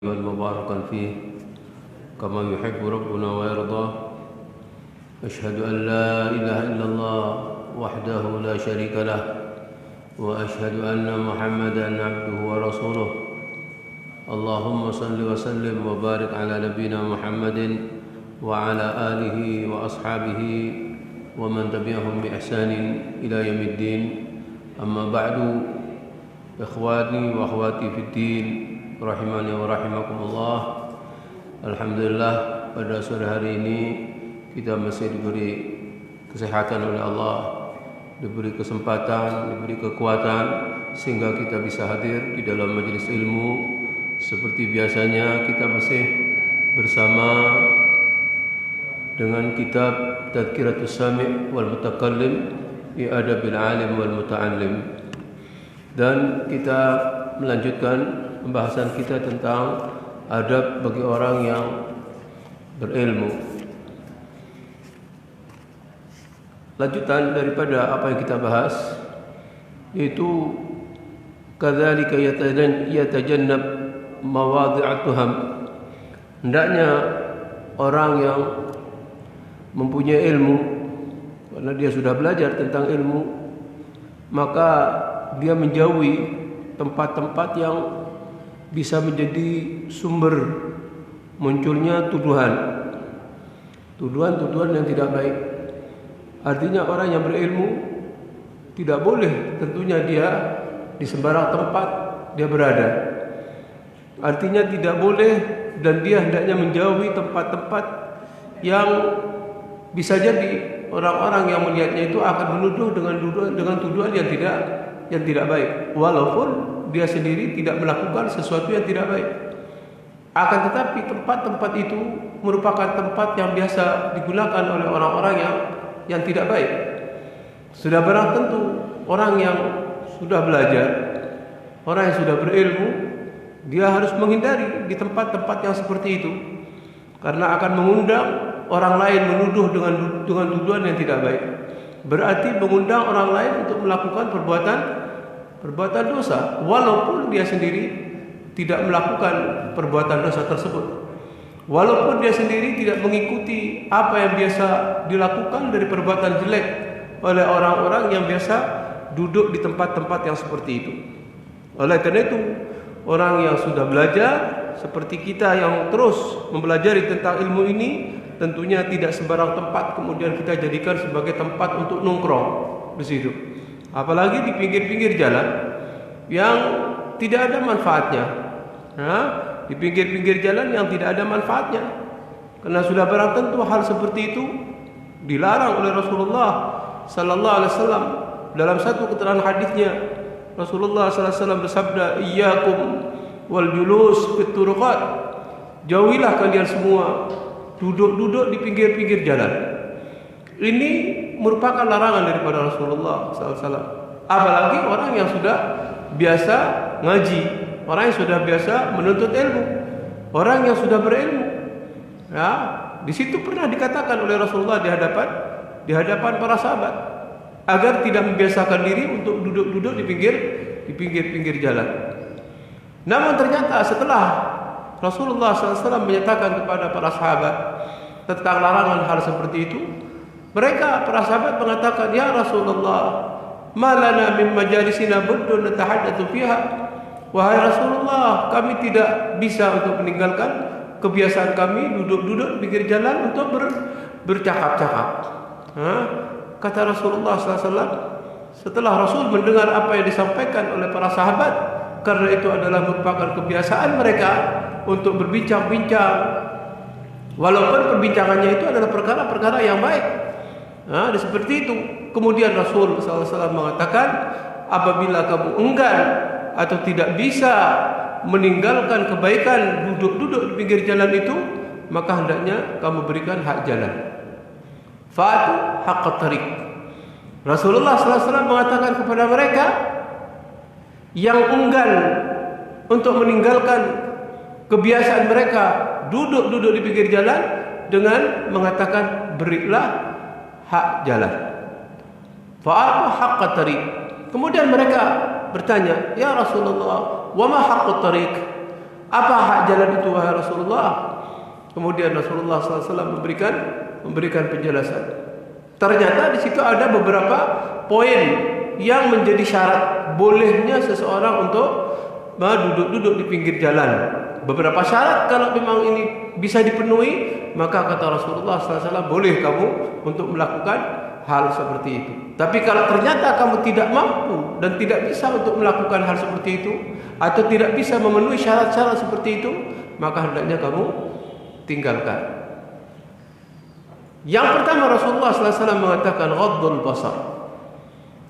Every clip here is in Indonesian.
والمبارك فيه كما يحب ربنا ويرضى. أشهد أن لا إله إلا الله وحده لا شريك له وأشهد أن محمدا عبده ورسوله. اللهم صل وسلم وبارك على نبينا محمد وعلى آله وأصحابه ومن تبعهم بإحسان إلى يوم الدين. أما بعد، إخواني وأخواتي في الدين rahimani wa rahimakumullah. Alhamdulillah, pada sore hari ini kita masih diberi kesehatan oleh Allah, diberi kesempatan, diberi kekuatan sehingga kita bisa hadir di dalam majelis ilmu. Seperti biasanya kita masih bersama dengan kitab Tadhkiratus Sami' wal Mutakallim fi Adabil Alim wal Muta'allim, dan kita melanjutkan pembahasan kita tentang adab bagi orang yang berilmu. Lanjutan daripada apa yang kita bahas, yaitu kadzalika yatajannab mawadhi'at tuham. Hendaknya orang yang mempunyai ilmu, karena dia sudah belajar tentang ilmu, maka dia menjauhi tempat-tempat yang bisa menjadi sumber munculnya tuduhan yang tidak baik. Artinya orang yang berilmu tidak boleh tentunya dia di sembarang tempat dia berada. Artinya tidak boleh, dan dia hendaknya menjauhi tempat-tempat yang bisa jadi orang-orang yang melihatnya itu akan menuduh dengan tuduhan yang tidak baik, walaupun dia sendiri tidak melakukan sesuatu yang tidak baik. Akan tetapi tempat-tempat itu merupakan tempat yang biasa digunakan oleh orang-orang yang tidak baik. Sudah barang tentu orang yang sudah belajar, orang yang sudah berilmu, dia harus menghindari di tempat-tempat yang seperti itu, karena akan mengundang orang lain menuduh dengan tuduhan yang tidak baik. Berarti mengundang orang lain untuk melakukan perbuatan dosa, walaupun dia sendiri tidak melakukan perbuatan dosa tersebut, walaupun dia sendiri tidak mengikuti apa yang biasa dilakukan dari perbuatan jelek oleh orang-orang yang biasa duduk di tempat-tempat yang seperti itu. Oleh karena itu, orang yang sudah belajar seperti kita yang terus mempelajari tentang ilmu ini, tentunya tidak sembarang tempat kemudian kita jadikan sebagai tempat untuk nongkrong di situ. Apalagi di pinggir-pinggir jalan yang tidak ada manfaatnya. Di pinggir-pinggir jalan yang tidak ada manfaatnya. Karena sudah barang tentu hal seperti itu dilarang oleh Rasulullah sallallahu alaihi wasallam. Dalam satu keterangan hadisnya, Rasulullah sallallahu alaihi wasallam bersabda, "Iyyakum wal julus fit turuqat." Jauhilah kalian semua duduk-duduk di pinggir-pinggir jalan. Ini merupakan larangan daripada Rasulullah SAW. Apalagi orang yang sudah biasa ngaji, orang yang sudah biasa menuntut ilmu, orang yang sudah berilmu. Ya, di situ pernah dikatakan oleh Rasulullah di hadapan para sahabat agar tidak membiasakan diri untuk duduk-duduk di pinggir jalan. Namun ternyata setelah Rasulullah SAW menyatakan kepada para sahabat tentang larangan hal seperti itu, mereka para sahabat mengatakan, "Ya Rasulullah, malana min majalisina buddun natahaddatsu fiha." Wahai Rasulullah, kami tidak bisa untuk meninggalkan kebiasaan kami duduk-duduk di pinggir jalan untuk bercakap-cakap. Kata Rasulullah SAW, setelah Rasul mendengar apa yang disampaikan oleh para sahabat, karena itu adalah merupakan kebiasaan mereka untuk berbincang-bincang, walaupun perbincangannya itu adalah perkara-perkara yang baik. Seperti itu. Kemudian Rasul SAW mengatakan, apabila kamu enggan atau tidak bisa meninggalkan kebaikan duduk-duduk di pinggir jalan itu, maka hendaknya kamu berikan hak jalan. Fa'atu haqqat tariq. Rasulullah SAW mengatakan kepada mereka yang enggan untuk meninggalkan kebiasaan mereka duduk-duduk di pinggir jalan dengan mengatakan, berilah hak jalan. Fa'atu haqqat tariq. Kemudian mereka bertanya, "Ya Rasulullah, wa ma haqqut tariq?" Apa hak jalan itu wahai Rasulullah? Kemudian Rasulullah SAW memberikan penjelasan. Ternyata di situ ada beberapa poin yang menjadi syarat bolehnya seseorang untuk duduk-duduk di pinggir jalan. Beberapa syarat kalau memang ini bisa dipenuhi, maka kata Rasulullah SAW boleh kamu untuk melakukan hal seperti itu. Tapi kalau ternyata kamu tidak mampu dan tidak bisa untuk melakukan hal seperti itu, atau tidak bisa memenuhi syarat-syarat seperti itu, maka hendaknya kamu tinggalkan. Yang pertama Rasulullah SAW mengatakan ghaddul basar.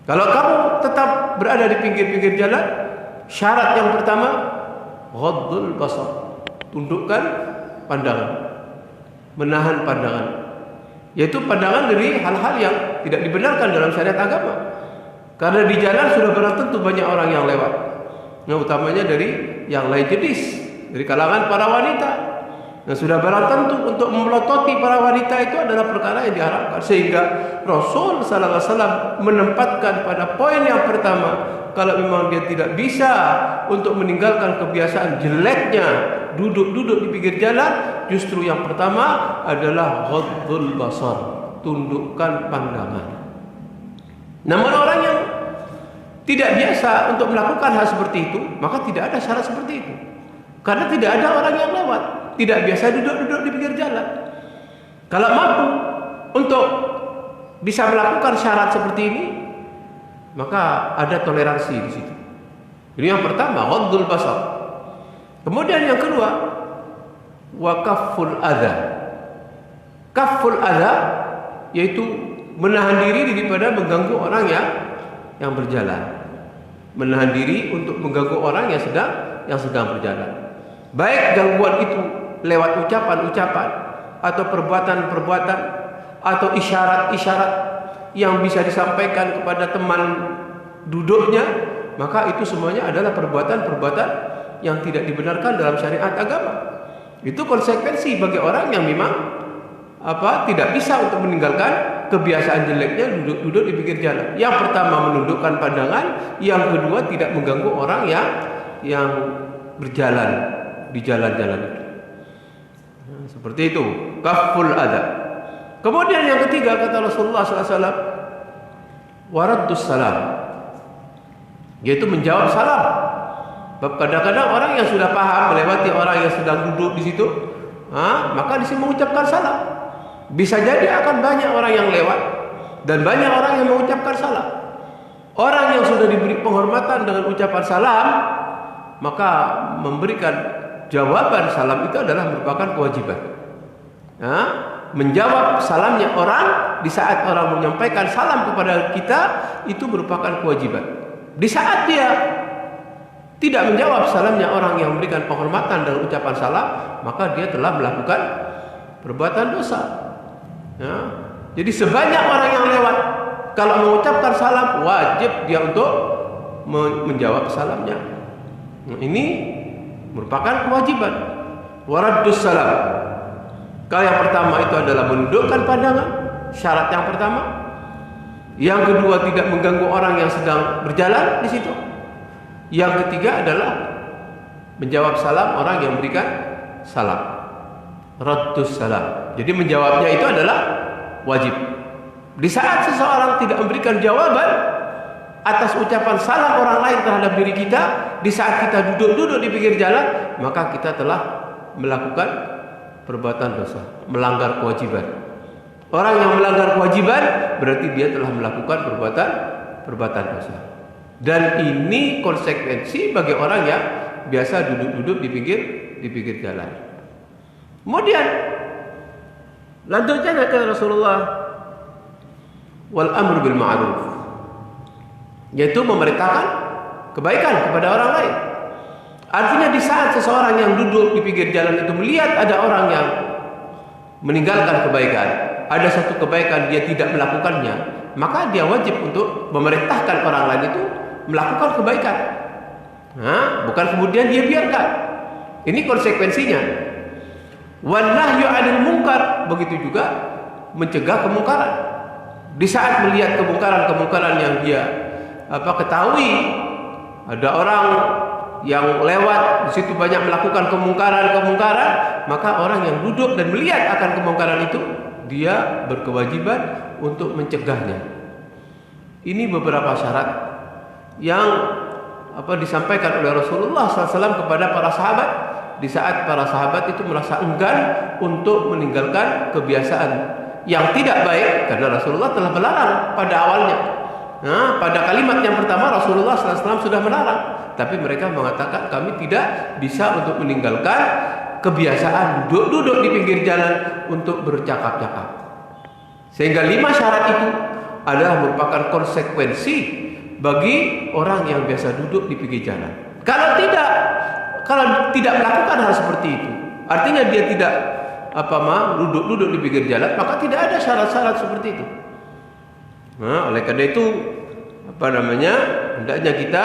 Kalau kamu tetap berada di pinggir-pinggir jalan, syarat yang pertama ghaddul basar, tundukkan pandangan, menahan pandangan, yaitu pandangan dari hal-hal yang tidak dibenarkan dalam syariat agama. Karena di jalan sudah barang tentu banyak orang yang lewat. Nah, utamanya dari yang lain jenis, dari kalangan para wanita. Nah, sudah barang tentu untuk memelototi para wanita itu adalah perkara yang diharapkan. Sehingga Rasul sallallahu alaihi wasallam menempatkan pada poin yang pertama, kalau memang dia tidak bisa untuk meninggalkan kebiasaan jeleknya duduk-duduk di pinggir jalan, justru yang pertama adalah ghaddul basar, tundukkan pandangan. Namun orang yang tidak biasa untuk melakukan hal seperti itu, maka tidak ada syarat seperti itu. Karena tidak ada orang yang lewat, tidak biasa duduk-duduk di pinggir jalan. Kalau mampu untuk bisa melakukan syarat seperti ini, maka ada toleransi di situ. Ini yang pertama, ghaddul basar. Kemudian yang kedua, wa kafful adza. Kafful adza yaitu menahan diri daripada mengganggu orang yang berjalan. Menahan diri untuk mengganggu orang yang sedang berjalan. Baik gangguan itu lewat ucapan-ucapan atau perbuatan-perbuatan atau isyarat-isyarat yang bisa disampaikan kepada teman duduknya, maka itu semuanya adalah perbuatan-perbuatan yang tidak dibenarkan dalam syariat agama. Itu konsekuensi bagi orang yang memang tidak bisa untuk meninggalkan kebiasaan jeleknya duduk-duduk di pinggir jalan. Yang pertama menundukkan pandangan, yang kedua tidak mengganggu orang yang berjalan di jalan-jalan itu. Nah, seperti itu, kafful adza. Kemudian yang ketiga kata Rasulullah SAW, waraddus salam, yaitu menjawab salam. Sebab kadang-kadang orang yang sudah paham melewati orang yang sedang duduk di situ, maka di sini mengucapkan salam. Bisa jadi akan banyak orang yang lewat dan banyak orang yang mengucapkan salam. Orang yang sudah diberi penghormatan dengan ucapan salam, maka memberikan jawaban salam itu adalah merupakan kewajiban. Menjawab salamnya orang di saat orang menyampaikan salam kepada kita itu merupakan kewajiban. Di saat dia tidak menjawab salamnya orang yang memberikan penghormatan dengan ucapan salam, maka dia telah melakukan perbuatan dosa. Jadi sebanyak orang yang lewat, kalau mengucapkan salam, wajib dia untuk menjawab salamnya. Ini merupakan kewajiban. Waraddus salam. Kalau yang pertama itu adalah menundukkan pandangan, syarat yang pertama. Yang kedua tidak mengganggu orang yang sedang berjalan di situ. Yang ketiga adalah menjawab salam orang yang memberikan salam. Raddus salam. Jadi menjawabnya itu adalah wajib. Di saat seseorang tidak memberikan jawaban atas ucapan salam orang lain terhadap diri kita, di saat kita duduk-duduk di pinggir jalan, maka kita telah melakukan perbuatan dosa, melanggar kewajiban. Orang yang melanggar kewajiban berarti dia telah melakukan perbuatan dosa. Dan ini konsekuensi bagi orang yang biasa duduk-duduk di pinggir jalan. Kemudian lanjutnya kata Rasulullah, wal amru bil ma'ruf, yaitu memerintahkan kebaikan kepada orang lain. Artinya di saat seseorang yang duduk di pinggir jalan itu melihat ada orang yang meninggalkan kebaikan, ada satu kebaikan dia tidak melakukannya, maka dia wajib untuk memerintahkan orang lain itu melakukan kebaikan. Bukan kemudian dia biarkan. Ini konsekuensinya. Wan nahyu 'anil munkar, begitu juga mencegah kemungkaran. Di saat melihat kemungkaran yang dia ketahui, ada orang yang lewat di situ banyak melakukan kemungkaran, maka orang yang duduk dan melihat akan kemungkaran itu, dia berkewajiban untuk mencegahnya. Ini beberapa syarat yang disampaikan oleh Rasulullah SAW kepada para sahabat di saat para sahabat itu merasa enggan untuk meninggalkan kebiasaan yang tidak baik, karena Rasulullah telah melarang pada awalnya. Nah, pada kalimat yang pertama Rasulullah SAW sudah melarang, tapi mereka mengatakan kami tidak bisa untuk meninggalkan kebiasaan duduk-duduk di pinggir jalan untuk bercakap-cakap. Sehingga 5 syarat itu adalah merupakan konsekuensi bagi orang yang biasa duduk di pinggir jalan. Kalau tidak melakukan hal seperti itu, artinya dia tidak duduk-duduk di pinggir jalan, maka tidak ada syarat-syarat seperti itu. Nah, oleh karena itu hendaknya kita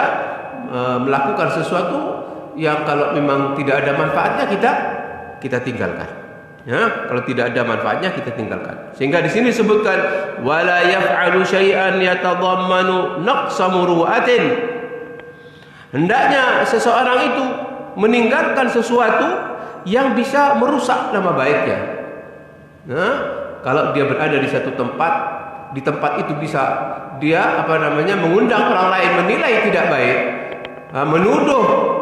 melakukan sesuatu yang kalau memang tidak ada manfaatnya kita tinggalkan. Ya, kalau tidak ada manfaatnya kita tinggalkan. Sehingga di sini disebutkan wala yaf'alu syai'an yatadhammanu naqsa muru'atin. Hendaknya seseorang itu meninggalkan sesuatu yang bisa merusak nama baiknya. Nah, kalau dia berada di satu tempat, di tempat itu bisa dia mengundang orang lain menilai tidak baik, menuduh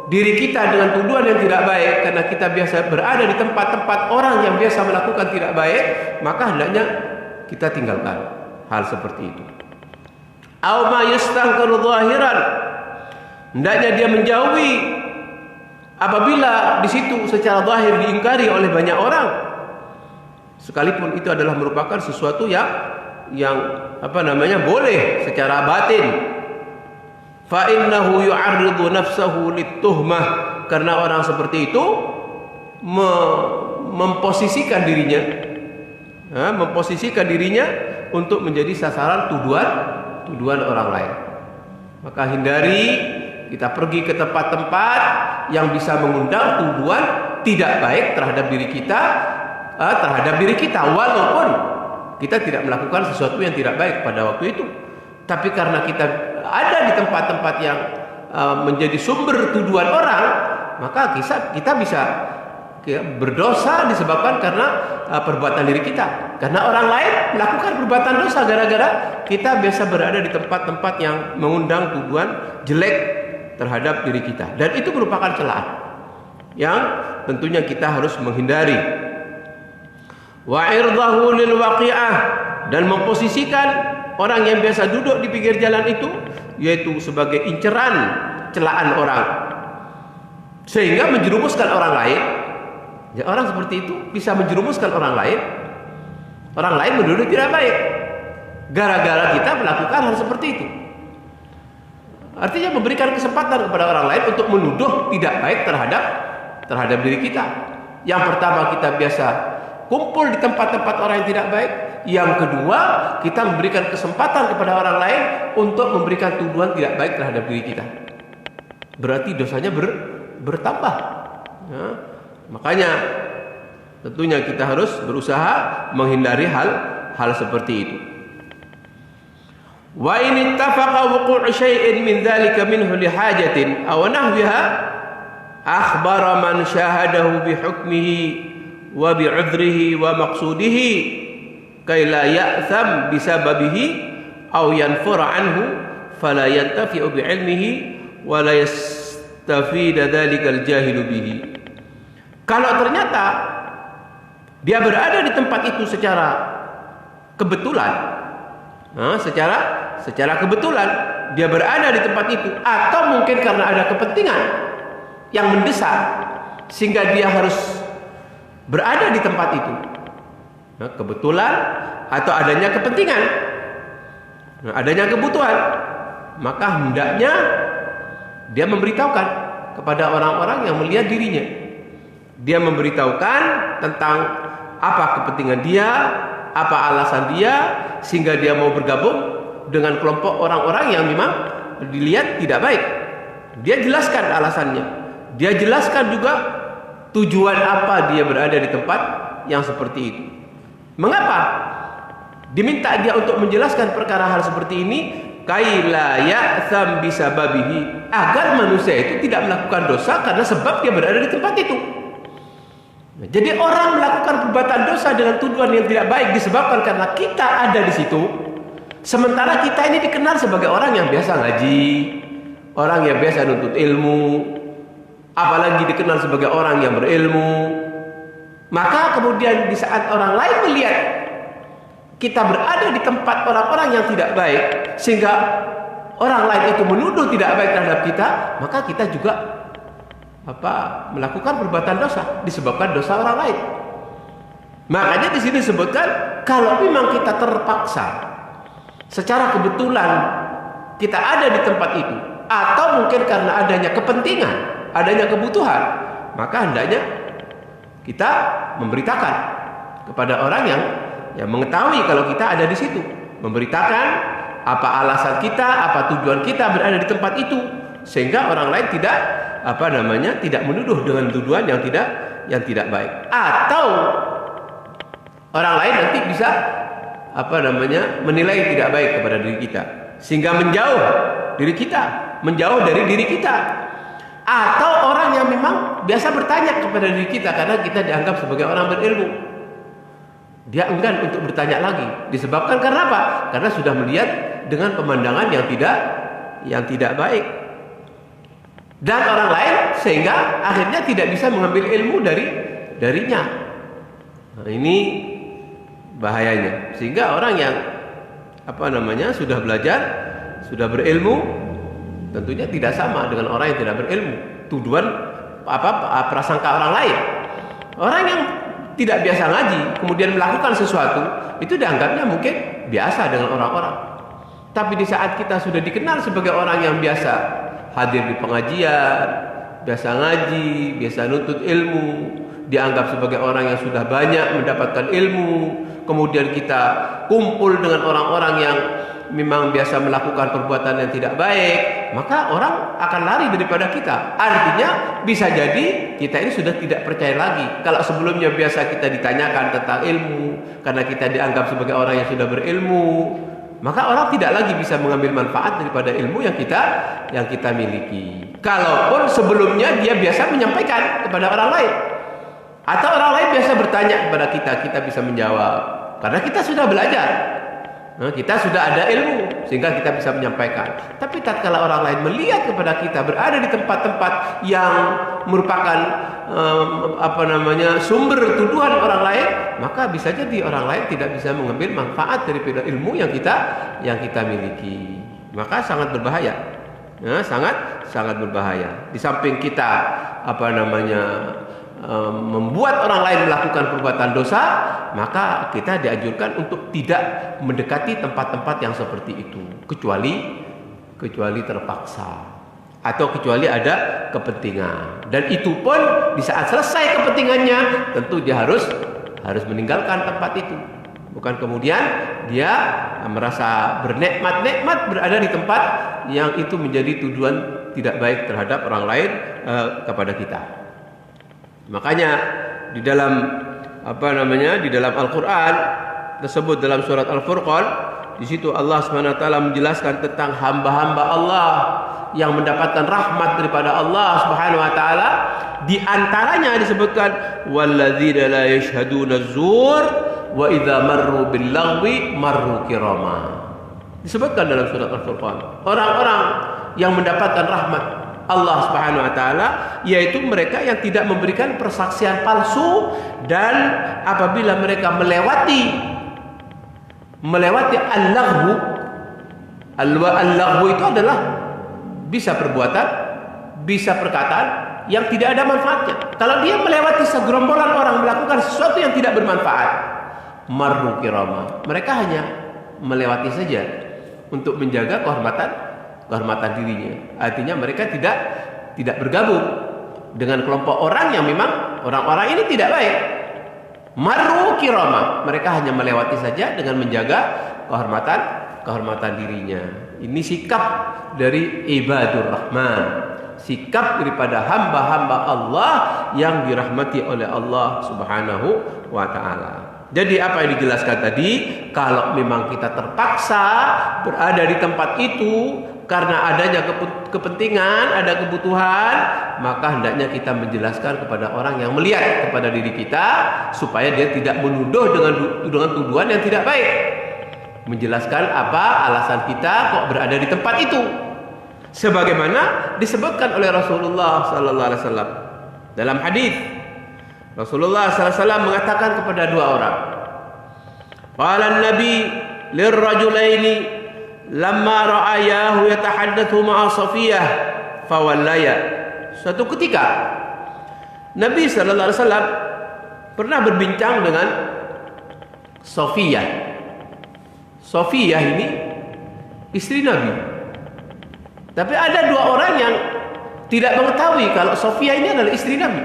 diri kita dengan tuduhan yang tidak baik karena kita biasa berada di tempat-tempat orang yang biasa melakukan tidak baik, maka hendaknya kita tinggalkan hal seperti itu. Aw ma yastankiru zahiran, hendaknya dia menjauhi apabila di situ secara zahir diingkari oleh banyak orang, sekalipun itu adalah merupakan sesuatu yang boleh secara batin. Fa innahu yu'arridu nafsahu lit-tuhmah, karena orang seperti itu memposisikan dirinya untuk menjadi sasaran tuduhan orang lain. Maka hindari kita pergi ke tempat-tempat yang bisa mengundang tuduhan tidak baik terhadap diri kita, walaupun kita tidak melakukan sesuatu yang tidak baik pada waktu itu. Tapi karena kita ada di tempat-tempat yang menjadi sumber tuduhan orang, maka kita bisa berdosa disebabkan karena perbuatan diri kita. Karena orang lain melakukan perbuatan dosa gara-gara kita biasa berada di tempat-tempat yang mengundang tuduhan jelek terhadap diri kita. Dan itu merupakan celaan yang tentunya kita harus menghindari. Wa irdahu lil waqi'ah, dan memposisikan orang yang biasa duduk di pinggir jalan itu yaitu sebagai inceran, celaan orang, sehingga menjerumuskan orang lain. Ya, orang seperti itu bisa menjerumuskan orang lain menuduh tidak baik gara-gara kita melakukan hal seperti itu. Artinya memberikan kesempatan kepada orang lain untuk menuduh tidak baik terhadap diri kita. Yang pertama, kita biasa kumpul di tempat-tempat orang yang tidak baik. Yang kedua, kita memberikan kesempatan kepada orang lain untuk memberikan tuduhan tidak baik terhadap diri kita. Berarti dosanya bertambah. Ya, makanya tentunya kita harus berusaha menghindari hal seperti itu. Wa in ittafaqa wuqu'u syai'in min dzalika minhu li hajatin aw nahwiha akhbara man syahadahu bi hukmihi wa bi 'udhrihi wa maqsudihi kay la ya'tham bisababihi aw yanfura anhu fala yantafi'u bi 'ilmihi wa la yastafida dzalikal jahilu bihi. Kalau ternyata dia berada di tempat itu secara kebetulan, secara kebetulan dia berada di tempat itu, atau mungkin karena ada kepentingan yang mendesak sehingga dia harus berada di tempat itu, kebetulan atau adanya kepentingan, adanya kebutuhan, maka hendaknya dia memberitahukan kepada orang-orang yang melihat dirinya. Dia memberitahukan tentang apa kepentingan dia, apa alasan dia, sehingga dia mau bergabung dengan kelompok orang-orang yang memang dilihat tidak baik. Dia jelaskan alasannya. Dia jelaskan juga tujuan apa dia berada di tempat yang seperti itu. Mengapa diminta dia untuk menjelaskan perkara hal seperti ini? kaila ya'tham bisababihi, agar manusia itu tidak melakukan dosa karena sebab dia berada di tempat itu. Jadi orang melakukan perbuatan dosa dengan tujuan yang tidak baik disebabkan karena kita ada di situ. Sementara kita ini dikenal sebagai orang yang biasa ngaji, orang yang biasa nuntut ilmu, apalagi dikenal sebagai orang yang berilmu. Maka kemudian di saat orang lain melihat kita berada di tempat orang-orang yang tidak baik, sehingga orang lain itu menuduh tidak baik terhadap kita, maka kita juga melakukan perbuatan dosa disebabkan dosa orang lain. Makanya di sini disebutkan kalau memang kita terpaksa secara kebetulan kita ada di tempat itu, atau mungkin karena adanya kepentingan, adanya kebutuhan, maka hendaknya kita memberitakan kepada orang yang mengetahui kalau kita ada di situ, memberitakan apa alasan kita, apa tujuan kita berada di tempat itu, sehingga orang lain tidak menuduh dengan tuduhan yang tidak baik, atau orang lain nanti bisa menilai tidak baik kepada diri kita, sehingga menjauh dari diri kita. Atau orang yang memang biasa bertanya kepada diri kita karena kita dianggap sebagai orang berilmu, dia enggan untuk bertanya lagi. Disebabkan karena apa? Karena sudah melihat dengan pemandangan yang tidak baik. Dan orang lain sehingga akhirnya tidak bisa mengambil ilmu darinya. Nah, ini bahayanya. Sehingga orang yang sudah belajar, sudah berilmu, tentunya tidak sama dengan orang yang tidak berilmu. Tuduhan prasangka orang lain. Orang yang tidak biasa ngaji kemudian melakukan sesuatu itu dianggapnya mungkin biasa dengan orang-orang. Tapi di saat kita sudah dikenal sebagai orang yang biasa hadir di pengajian, biasa ngaji, biasa nuntut ilmu, dianggap sebagai orang yang sudah banyak mendapatkan ilmu, kemudian kita kumpul dengan orang-orang yang memang biasa melakukan perbuatan yang tidak baik, maka orang akan lari daripada kita. Artinya bisa jadi kita ini sudah tidak percaya lagi. Kalau sebelumnya biasa kita ditanyakan tentang ilmu karena kita dianggap sebagai orang yang sudah berilmu, maka orang tidak lagi bisa mengambil manfaat daripada ilmu yang kita miliki. Kalaupun sebelumnya dia biasa menyampaikan kepada orang lain, atau orang lain biasa bertanya kepada kita bisa menjawab karena kita sudah belajar. Kita sudah ada ilmu sehingga kita bisa menyampaikan. Tapi tatkala orang lain melihat kepada kita berada di tempat-tempat yang merupakan sumber tuduhan orang lain, maka bisa jadi orang lain tidak bisa mengambil manfaat daripada ilmu yang kita miliki. Maka sangat berbahaya. Sangat berbahaya. Di samping kita membuat orang lain melakukan perbuatan dosa, maka kita dianjurkan untuk tidak mendekati tempat-tempat yang seperti itu, kecuali terpaksa atau kecuali ada kepentingan. Dan itu pun di saat selesai kepentingannya, tentu dia harus meninggalkan tempat itu. Bukan kemudian dia merasa bernikmat-nikmat berada di tempat yang itu menjadi tujuan tidak baik terhadap orang lain kepada kita. Makanya di dalam Al-Qur'an tersebut dalam surat Al-Furqan, di situ Allah Subhanahu wa taala menjelaskan tentang hamba-hamba Allah yang mendapatkan rahmat daripada Allah Subhanahu wa taala. Di antaranya disebutkan walladzina la yashhaduna az-zur wa idza marru bil lagwi marru kirama. Disebutkan dalam surat Al-Furqan, orang-orang yang mendapatkan rahmat Allah Subhanahu wa taala, yaitu mereka yang tidak memberikan persaksian palsu, dan apabila mereka melewati al-laghwu. Al-laghwu itu adalah bisa perbuatan, bisa perkataan yang tidak ada manfaatnya. Kalau dia melewati segerombolan orang melakukan sesuatu yang tidak bermanfaat, marru kirama, mereka hanya melewati saja untuk menjaga kehormatan dirinya. Artinya mereka tidak bergabung dengan kelompok orang yang memang orang-orang ini tidak baik. Marru kirama, mereka hanya melewati saja dengan menjaga kehormatan dirinya. Ini sikap dari ibadur rahman, sikap daripada hamba-hamba Allah yang dirahmati oleh Allah Subhanahu wa taala. Jadi apa yang dijelaskan tadi, kalau memang kita terpaksa berada di tempat itu karena adanya kepentingan, ada kebutuhan, maka hendaknya kita menjelaskan kepada orang yang melihat kepada diri kita supaya dia tidak menuduh dengan tuduhan yang tidak baik. Menjelaskan apa alasan kita kok berada di tempat itu. Sebagaimana disebutkan oleh Rasulullah sallallahu alaihi wasallam dalam hadis. Rasulullah sallallahu alaihi wasallam mengatakan kepada dua orang. Qala an-nabi lirrajulaini lamma ra'ayahu yatahaddatsu ma'a Safiyah fawallaya. Suatu ketika Nabi sallallahu alaihi wasallam pernah berbincang dengan Safiyah. Safiyah ini istri Nabi. Tapi ada dua orang yang tidak mengetahui kalau Safiyah ini adalah istri Nabi.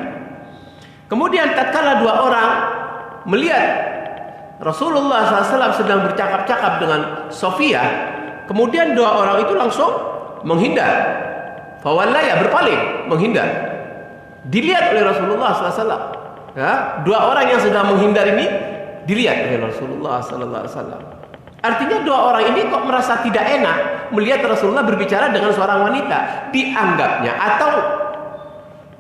Kemudian tatkala dua orang melihat Rasulullah SAW sedang bercakap-cakap dengan Safiyah, kemudian dua orang itu langsung menghindar. Fawallaya, berpaling, menghindar. Dilihat oleh Rasulullah SAW. Ya, dua orang yang sedang menghindar ini dilihat oleh Rasulullah SAW. Artinya dua orang ini kok merasa tidak enak melihat Rasulullah berbicara dengan seorang wanita. Dianggapnya atau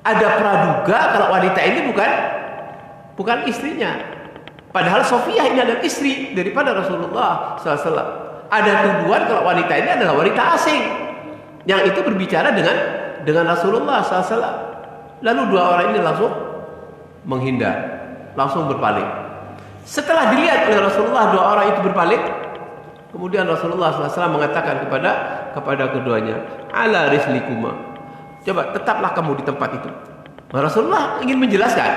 ada praduga kalau wanita ini bukan istrinya. Padahal Safiyah ini adalah istri daripada Rasulullah SAW. Ada tuduhan kalau wanita ini adalah wanita asing yang itu berbicara dengan Rasulullah SAW. Lalu dua orang ini langsung menghindar, langsung berpaling. Setelah dilihat oleh Rasulullah dua orang itu berpaling, kemudian Rasulullah SAW mengatakan kepada keduanya, ala rislikuma. Coba tetaplah kamu di tempat itu. Rasulullah ingin menjelaskan,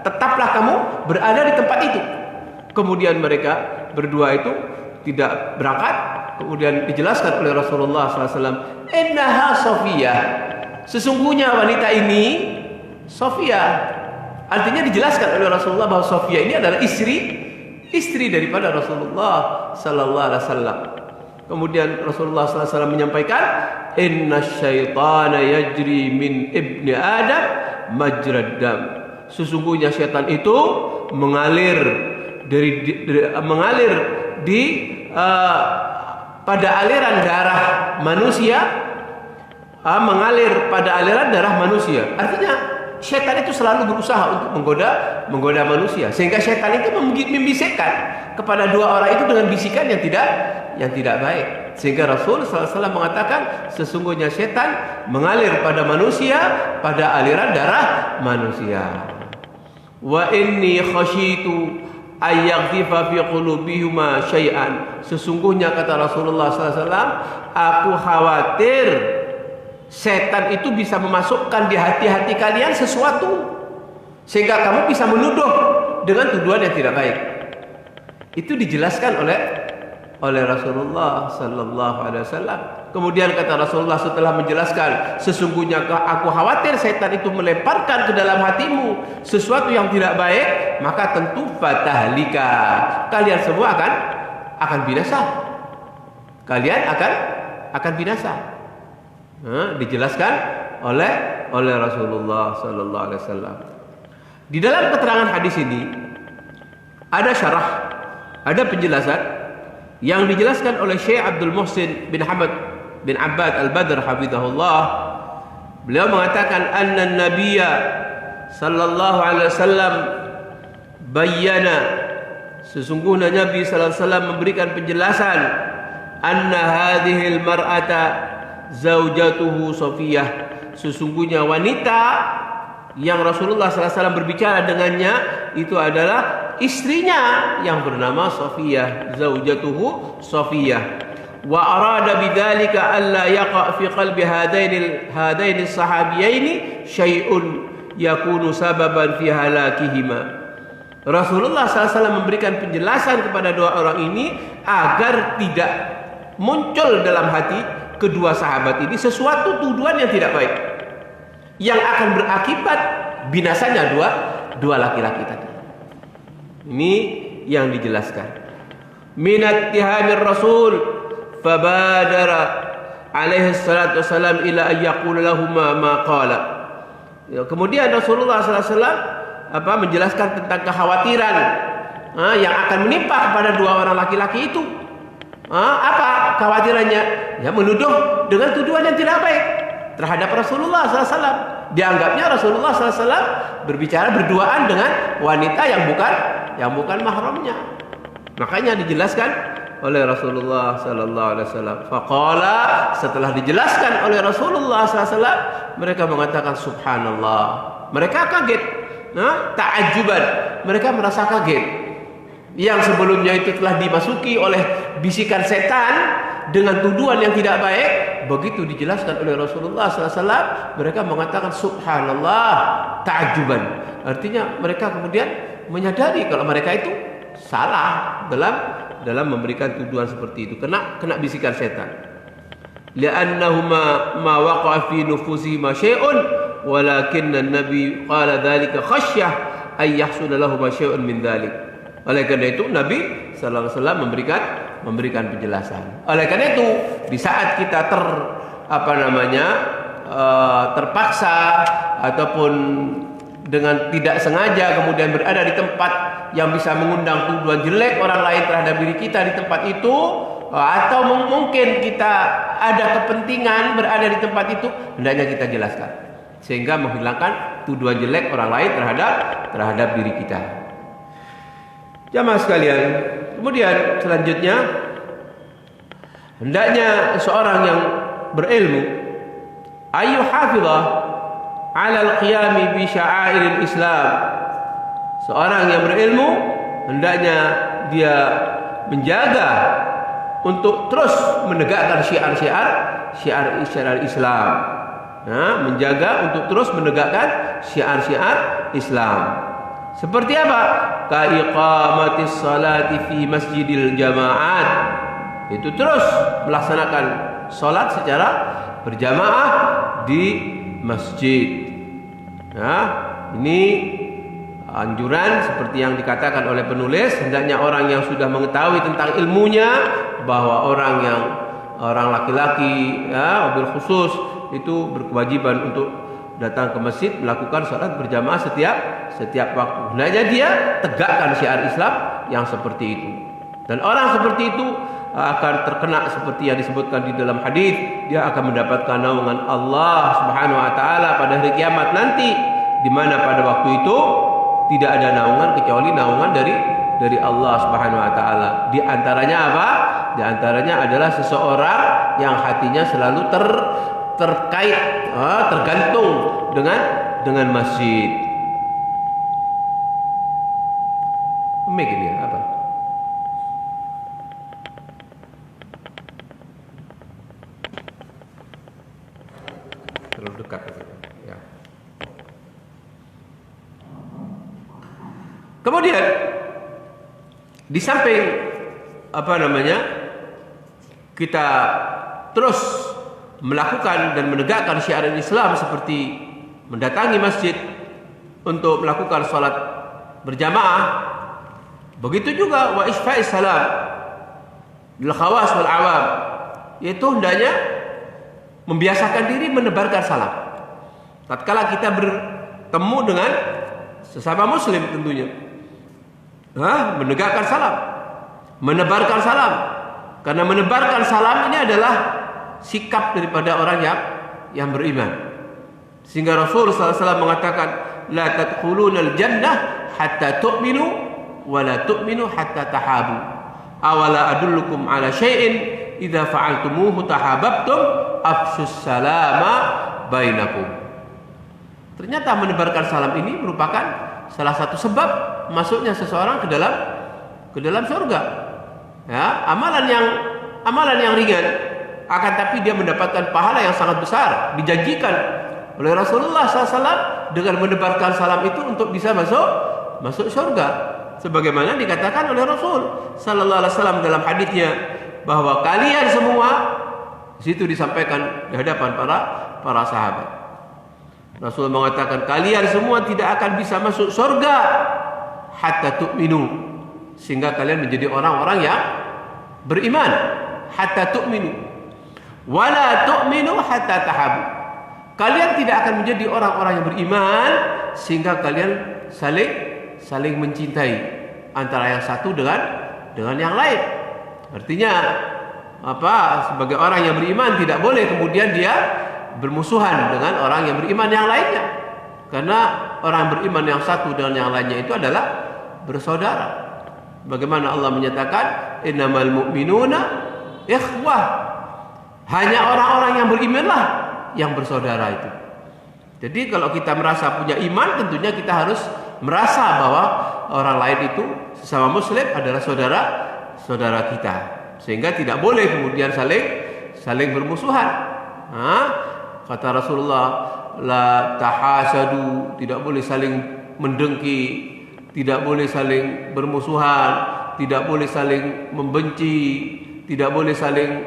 tetaplah kamu berada di tempat itu. Kemudian mereka berdua itu tidak berangkat. Kemudian dijelaskan oleh Rasulullah SAW, innaha Safiyah. Sesungguhnya wanita ini Safiyah. Artinya dijelaskan oleh Rasulullah bahwa Safiyah ini adalah istri daripada Rasulullah Sallallahu Alaihi Wasallam. Kemudian Rasulullah SAW menyampaikan, inna syaitana yajri min ibni Adam majrad dam. Sesungguhnya syaitan itu mengalir pada aliran darah manusia, mengalir pada aliran darah manusia. Artinya syaitan itu selalu berusaha untuk menggoda manusia, sehingga syaitan itu membisikkan kepada dua orang itu dengan bisikan yang tidak baik. Sehingga Rasul SAW mengatakan sesungguhnya syaitan mengalir pada manusia pada aliran darah manusia. Wa inni khasyitu ayyaghfifa fi qulubihima syai'an. Sesungguhnya kata Rasulullah SAW, aku khawatir setan itu bisa memasukkan di hati-hati kalian sesuatu sehingga kamu bisa menuduh dengan tuduhan yang tidak baik. Itu dijelaskan oleh Rasulullah sallallahu alaihi wasallam. Kemudian kata Rasulullah setelah menjelaskan, sesungguhnya aku khawatir setan itu melemparkan ke dalam hatimu sesuatu yang tidak baik, maka tentu fatahlika. Kalian semua akan binasa. Kalian akan binasa. Dijelaskan oleh Rasulullah sallallahu alaihi wasallam. Di dalam keterangan hadis ini ada syarah, ada penjelasan yang dijelaskan oleh Syekh Abdul Muhsin bin Hamad bin Abbad Al-Badr hafizahullah. Beliau mengatakan anna nabiyya sallallahu alaihi wasallam bayyana, sesungguhnya Nabi sallallahu alaihi wasallam memberikan penjelasan anna hadhil mar'ata zaujatuhu Safiyah. Sesungguhnya wanita yang Rasulullah sallallahu alaihi wasallam berbicara dengannya itu adalah istrinya yang bernama Safiyah, zaujatuhu Safiyah. Wa arada bidzalika alla yaqa fi qalbi hadaini sahabiyaini syai'un yakunu sababan fi halakihima. Rasulullah SAW memberikan penjelasan kepada dua orang ini agar tidak muncul dalam hati kedua sahabat ini sesuatu tuduhan yang tidak baik yang akan berakibat binasanya dua laki-laki tadi. Ini yang dijelaskan. Minat tihamir Rasul fabadara alaihi salatu wassalam ila ayyaqul lahumma ma qala. Kemudian Rasulullah SAW menjelaskan tentang kekhawatiran yang akan menimpa kepada dua orang laki-laki itu. Apa kekhawatirannya? Ya, menuduh dengan tuduhan yang tidak baik terhadap Rasulullah SAW. Dianggapnya Rasulullah SAW berbicara berduaan dengan wanita yang bukan mahramnya. Makanya dijelaskan oleh Rasulullah sallallahu alaihi wasallam. Faqala, setelah dijelaskan oleh Rasulullah SAW, mereka mengatakan subhanallah. Mereka kaget, ta'ajjuban. Mereka merasa kaget. Yang sebelumnya itu telah dimasuki oleh bisikan setan dengan tuduhan yang tidak baik, begitu dijelaskan oleh Rasulullah SAW, mereka mengatakan subhanallah, ta'ajjuban. Artinya mereka kemudian menyadari kalau mereka itu salah dalam memberikan tuduhan seperti itu, kena bisikan setan. Li'annahuma ma waqa'a fi nufusihima syai'un walakinna an-nabi qala dzalika khasyah ay yahsula lahum syai'un min dzalik. Oleh karena itu Nabi sallallahu alaihi wasallam memberikan penjelasan. Oleh karena itu di saat kita terpaksa ataupun dengan tidak sengaja kemudian berada di tempat yang bisa mengundang tuduhan jelek orang lain terhadap diri kita di tempat itu, atau mungkin kita ada kepentingan berada di tempat itu, hendaknya kita jelaskan sehingga menghilangkan tuduhan jelek orang lain terhadap diri kita. Jamaah sekalian, kemudian selanjutnya hendaknya seorang yang berilmu ayu hafizah 'ala al-qiyam bi sya'airil Islam. Seorang yang berilmu hendaknya dia menjaga untuk terus menegakkan syiar-syiar Islam. Menjaga untuk terus menegakkan syiar-syiar Islam. Seperti apa? Ka iqamatis salati fi masjidil jamaat. Itu terus melaksanakan salat secara berjamaah di masjid. Ini anjuran seperti yang dikatakan oleh penulis, hendaknya orang yang sudah mengetahui tentang ilmunya bahwa orang laki-laki wabil khusus itu berkewajiban untuk datang ke masjid melakukan salat berjamaah setiap waktu. Hendaknya dia tegakkan syiar Islam yang seperti itu. Dan orang seperti itu akan terkena seperti yang disebutkan di dalam hadis, dia akan mendapatkan naungan Allah Subhanahu wa taala pada hari kiamat nanti, di mana pada waktu itu tidak ada naungan kecuali naungan dari Allah Subhanahu wa taala. Di antaranya apa? Di antaranya adalah seseorang yang hatinya selalu terkait, tergantung dengan masjid. Mic ini apa? Terlalu dekat ya. Kemudian di samping kita terus melakukan dan menegakkan syiar Islam seperti mendatangi masjid untuk melakukan salat berjamaah, begitu juga wa isfa'is salam lil khawas wal awam, yaitu hendaknya membiasakan diri menebarkan salam tatkala kita bertemu dengan sesama muslim tentunya. Menegakkan salam, menebarkan salam, karena menebarkan salam ini adalah sikap daripada orang yang beriman. Sehingga Rasul SAW mengatakan, la tadkhulunal jannah hatta tu'minu wa la tu'minu hatta tahabu. Awala adullukum ala syai'in idza fa'altumuhu tahabbtum afshus salama bainakum. Ternyata menebarkan salam ini merupakan salah satu sebab masuknya seseorang ke dalam surga. Amalan yang ringan, akan tapi dia mendapatkan pahala yang sangat besar, dijanjikan oleh Rasulullah SAW dengan menebarkan salam itu untuk bisa masuk surga. Sebagaimana dikatakan oleh Rasul Sallallahu Alaihi Wasallam dalam hadisnya bahwa kalian semua, di situ disampaikan di hadapan para sahabat. Rasul mengatakan kalian semua tidak akan bisa masuk surga hatta tu'minu, sehingga kalian menjadi orang-orang yang beriman. Hatta tu'minu wala tu'minu hatta tahabu. Kalian tidak akan menjadi orang-orang yang beriman sehingga kalian saling mencintai. antara yang satu dengan yang lain. Artinya sebagai orang yang beriman tidak boleh kemudian dia bermusuhan dengan orang yang beriman yang lainnya. Karena orang beriman yang satu dengan yang lainnya itu adalah bersaudara. Bagaimana Allah menyatakan innamal mu'minuna ikhwah. Hanya orang-orang yang berimanlah yang bersaudara itu. Jadi kalau kita merasa punya iman, tentunya kita harus merasa bahwa orang lain itu sesama muslim adalah saudara kita. Sehingga tidak boleh kemudian saling bermusuhan. Kata Rasulullah, la tahasadu, tidak boleh saling mendengki, tidak boleh saling bermusuhan, tidak boleh saling membenci, tidak boleh saling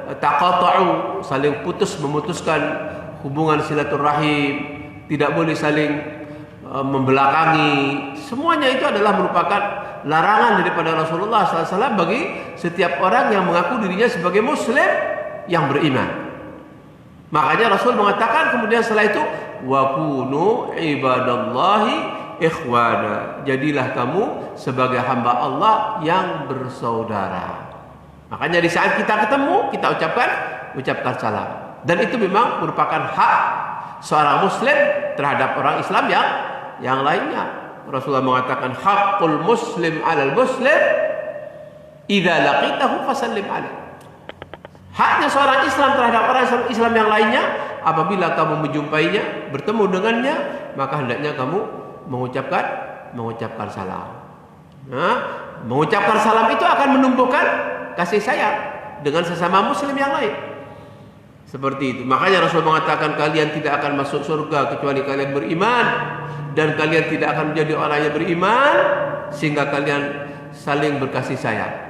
taqata'u, saling memutuskan hubungan silaturahim, tidak boleh saling membelakangi. Semuanya itu adalah merupakan larangan daripada Rasulullah SAW bagi setiap orang yang mengaku dirinya sebagai muslim yang beriman. Makanya Rasul mengatakan kemudian setelah itu, wa kunu ibadallahi ikhwana, jadilah kamu sebagai hamba Allah yang bersaudara. Makanya di saat kita ketemu, kita ucapkan salam. Dan itu memang merupakan hak seorang muslim terhadap orang Islam yang lainnya. Rasulullah mengatakan haqqul muslim 'alal muslim idza laqitahu fasallim 'alaihi. Haknya seorang Islam terhadap orang Islam yang lainnya, apabila kamu menjumpainya, bertemu dengannya, maka hendaknya kamu mengucapkan salam. Mengucapkan salam itu akan menumbuhkan kasih sayang dengan sesama muslim yang lain. Seperti itu. Makanya Rasul mengatakan kalian tidak akan masuk surga kecuali kalian beriman, dan kalian tidak akan menjadi orang yang beriman sehingga kalian saling berkasih sayang.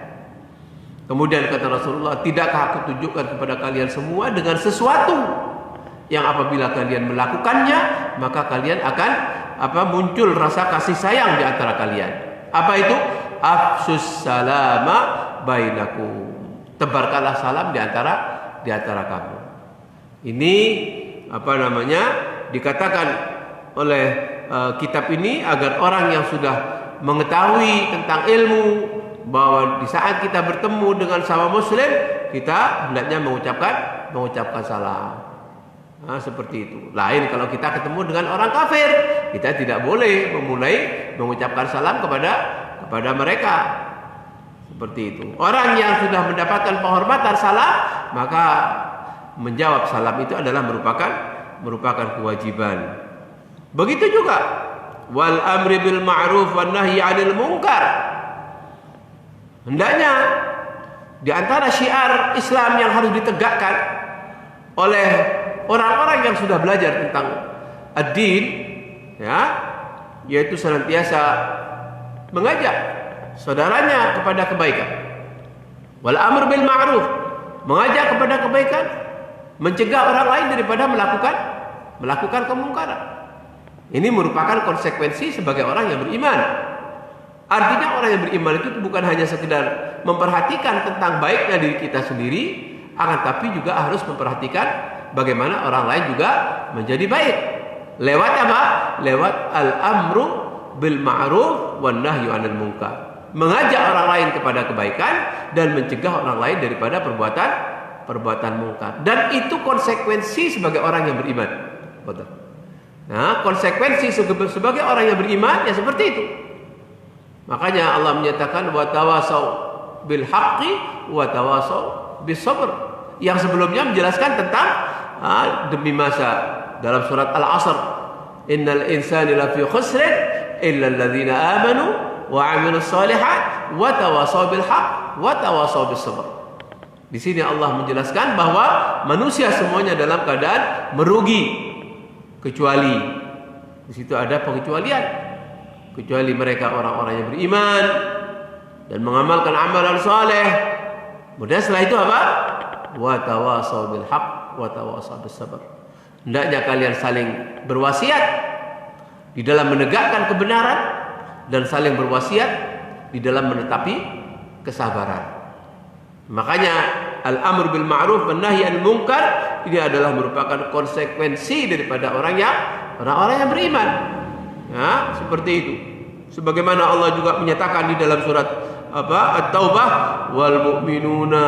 Kemudian kata Rasulullah, tidakkah aku tunjukkan kepada kalian semua dengan sesuatu yang apabila kalian melakukannya, maka kalian akan muncul rasa kasih sayang di antara kalian. Apa itu? Afsus salama bainakum. Tebarkanlah salam di antara kamu. Ini dikatakan oleh kitab ini agar orang yang sudah mengetahui tentang ilmu bahwa di saat kita bertemu dengan sama muslim, kita hendaknya mengucapkan salam. Seperti itu. Lain kalau kita ketemu dengan orang kafir, kita tidak boleh memulai mengucapkan salam kepada mereka. Seperti itu. Orang yang sudah mendapatkan penghormatan salam, maka menjawab salam itu adalah merupakan kewajiban. Begitu juga wal amri bil ma'ruf wan nahyi 'anil munkar. Hendaknya di antara syiar Islam yang harus ditegakkan oleh orang-orang yang sudah belajar tentang ad-din, yaitu senantiasa mengajak saudaranya kepada kebaikan. Wal amr bil ma'ruf, mengajak kepada kebaikan, mencegah orang lain daripada melakukan kemungkaran. Ini merupakan konsekuensi sebagai orang yang beriman. Artinya orang yang beriman itu bukan hanya sekedar memperhatikan tentang baiknya diri kita sendiri, akan tapi juga harus memperhatikan bagaimana orang lain juga menjadi baik. Lewat apa? Lewat al-amru bil ma'ruf wan nahyu 'anil munkar. Mengajak orang lain kepada kebaikan dan mencegah orang lain daripada perbuatan mungkar. Dan itu konsekuensi sebagai orang yang beriman. Betul. Nah, konsekuensi sebagai orang yang beriman ya seperti itu. Makanya Allah menyatakan wa tawasau bil haqqi wa tawasau bis sabr. Yang sebelumnya menjelaskan tentang demi masa dalam surat Al-Asr, innal insana lafi khusrin illa alladhina amanu wa 'amilus shalihat wa tawasau bil haqq wa tawasau bis sabr. Di sini Allah menjelaskan bahwa manusia semuanya dalam keadaan merugi, kecuali di situ ada pengecualian. Kecuali mereka orang-orang yang beriman dan mengamalkan amalan saleh. Kemudian setelah itu apa? Wa tawasau bil haqq wa tawasau bis sabr. Hendaknya kalian saling berwasiat di dalam menegakkan kebenaran dan saling berwasiat di dalam menetapi kesabaran. Makanya al-amr bil ma'ruf wan nahy 'anil munkar ini adalah merupakan konsekuensi daripada orang-orang yang beriman. Seperti itu. Sebagaimana Allah juga menyatakan di dalam surat At-Taubah, wal mu'minuna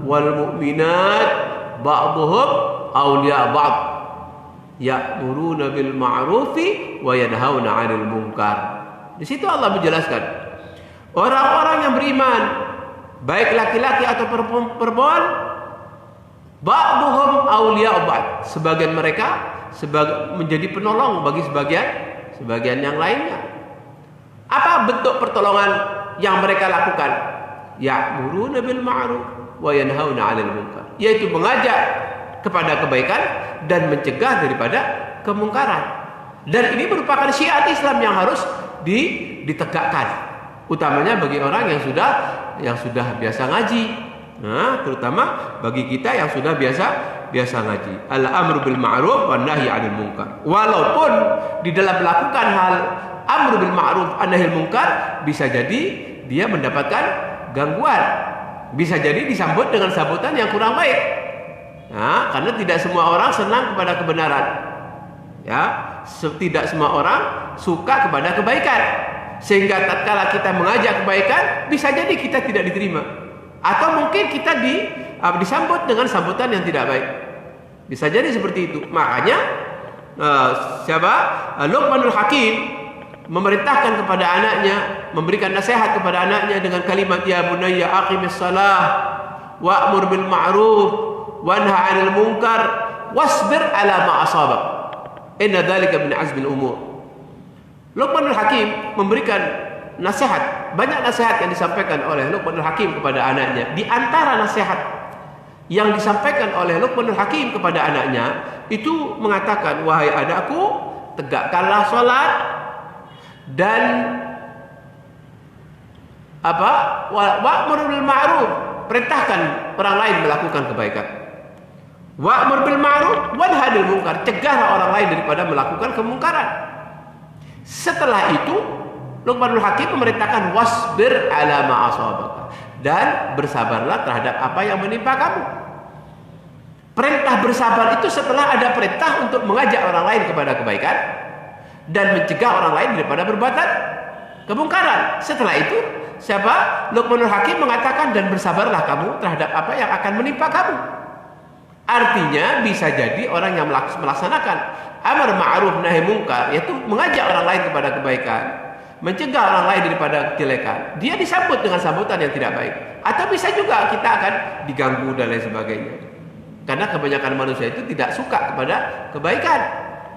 wal mu'minat ba'dhum awliya ba'd ya'muruna bil ma'rufi wa yanhauna 'anil munkar. Di situ Allah menjelaskan orang-orang yang beriman, baik laki-laki atau perempuan, ba'dhum awliya ba'd, sebagian mereka menjadi penolong bagi sebagian yang lainnya. Apa bentuk pertolongan yang mereka lakukan? Ya'muruna bil ma'ruf wa yanhauna 'anil munkar, yaitu mengajak kepada kebaikan dan mencegah daripada kemungkaran. Dan ini merupakan syiar Islam yang harus ditegakkan, utamanya bagi orang yang sudah biasa ngaji. Nah, terutama bagi kita yang sudah biasa ngaji. Al-amru bil ma'ruf wan nahyi 'anil munkar. Walaupun di dalam melakukan hal amru bil ma'ruf an nahyi munkar bisa jadi dia mendapatkan gangguan, bisa jadi disambut dengan sambutan yang kurang baik. Nah, karena tidak semua orang senang kepada kebenaran. Ya, tidak semua orang suka kepada kebaikan. Sehingga tatkala kita mengajak kebaikan, bisa jadi kita tidak diterima. Atau mungkin kita disambut dengan sambutan yang tidak baik. Bisa jadi seperti itu. Makanya Luqmanul Hakim memerintahkan kepada anaknya, memberikan nasihat kepada anaknya dengan kalimat, ya bunayya aqimis shalah wa'mur bil ma'ruf wanha 'anil munkar wasbir 'ala ma asabak inna dzalika min azmil umur. Luqmanul Hakim memberikan nasihat, banyak nasihat yang disampaikan oleh Luqmanul Hakim kepada anaknya. Di antara nasihat yang disampaikan oleh Luqmanul Hakim kepada anaknya itu mengatakan, wahai anakku, tegakkanlah salat dan wa'mur bil ma'ruf, perintahkan orang lain melakukan kebaikan. Wa'mur bil ma'ruf wanha 'anil munkar, cegahlah orang lain daripada melakukan kemungkaran. Setelah itu Luqmanul Hakim memerintahkan wasbir 'ala ma asabaka, dan bersabarlah terhadap apa yang menimpa kamu. Perintah bersabar itu setelah ada perintah untuk mengajak orang lain kepada kebaikan dan mencegah orang lain daripada berbuatan kemungkaran. Setelah itu Luqmanul Hakim mengatakan, dan bersabarlah kamu terhadap apa yang akan menimpa kamu. Artinya bisa jadi orang yang melaksanakan amar ma'ruf nahi munkar, yaitu mengajak orang lain kepada kebaikan, mencegah orang lain daripada kejelekan, dia disambut dengan sambutan yang tidak baik. Atau bisa juga kita akan diganggu dan lain sebagainya. Karena kebanyakan manusia itu tidak suka kepada kebaikan.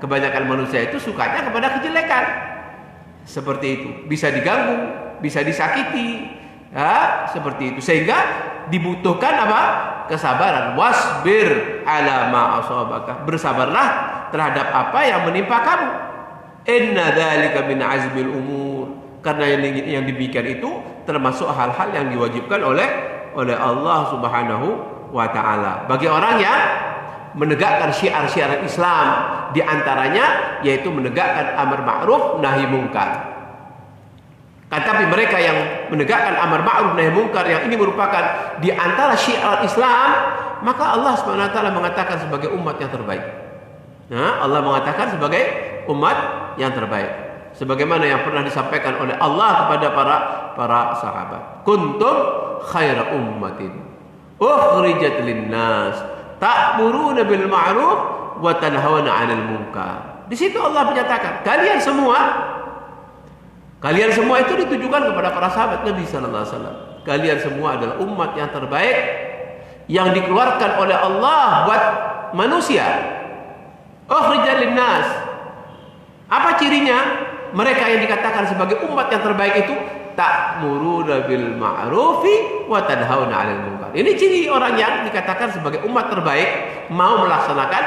Kebanyakan manusia itu sukanya kepada kejelekan. Seperti itu. Bisa diganggu, bisa disakiti. Ya, seperti itu. Sehingga dibutuhkan apa? Kesabaran. Wasbir 'ala ma asabaka. Bersabarlah terhadap apa yang menimpa kamu. Inna dzalika min azmil umur. Karena yang demikian itu termasuk hal-hal yang diwajibkan oleh Allah Subhanahu wa taala bagi orang yang menegakkan syiar-syiar Islam, di antaranya yaitu menegakkan amar ma'ruf nahi munkar. Tapi mereka yang menegakkan amar ma'ruf nahi munkar yang ini merupakan di antara syiar Islam, maka Allah Subhanahu wa taala mengatakan sebagai umat yang terbaik. Nah, Allah mengatakan sebagai umat yang terbaik, sebagaimana yang pernah disampaikan oleh Allah kepada para sahabat. Kuntum khaira ummatin ukhrijat linnas ta'muruna bil ma'ruf wa tanhauna 'anil munkar. Di situ Allah menyatakan, kalian semua itu ditujukan kepada para sahabat Nabi sallallahu alaihi wasallam. Kalian semua adalah umat yang terbaik yang dikeluarkan oleh Allah buat manusia. Ukhrijat linnas. Apa cirinya? Mereka yang dikatakan sebagai umat yang terbaik itu ta'muruna bil ma'rufi wa tanhauna 'anil munkar. Ini ciri orang yang dikatakan sebagai umat terbaik, mau melaksanakan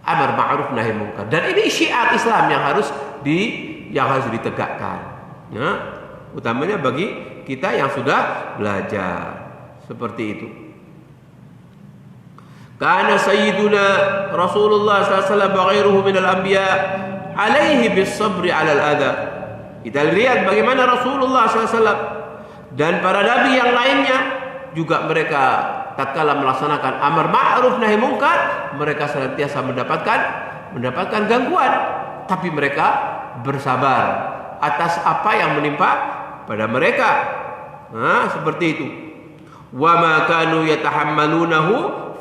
amar ma'ruf nahi munkar. Dan ini syiar Islam yang harus ditegakkan. Ya, utamanya bagi kita yang sudah belajar. Seperti itu. Kana sayyiduna Rasulullah sallallahu alaihi wasallam wa ghairuhu minal anbiya alaihi bis sabri 'alal adha. Kita lihat bagaimana Rasulullah SAW dan para nabi yang lainnya juga mereka tatkala melaksanakan amar ma'ruf nahi munkar, mereka senantiasa mendapatkan gangguan, tapi mereka bersabar atas apa yang menimpa pada mereka. Nah, seperti itu. Wa ma kanu yatahammalunahu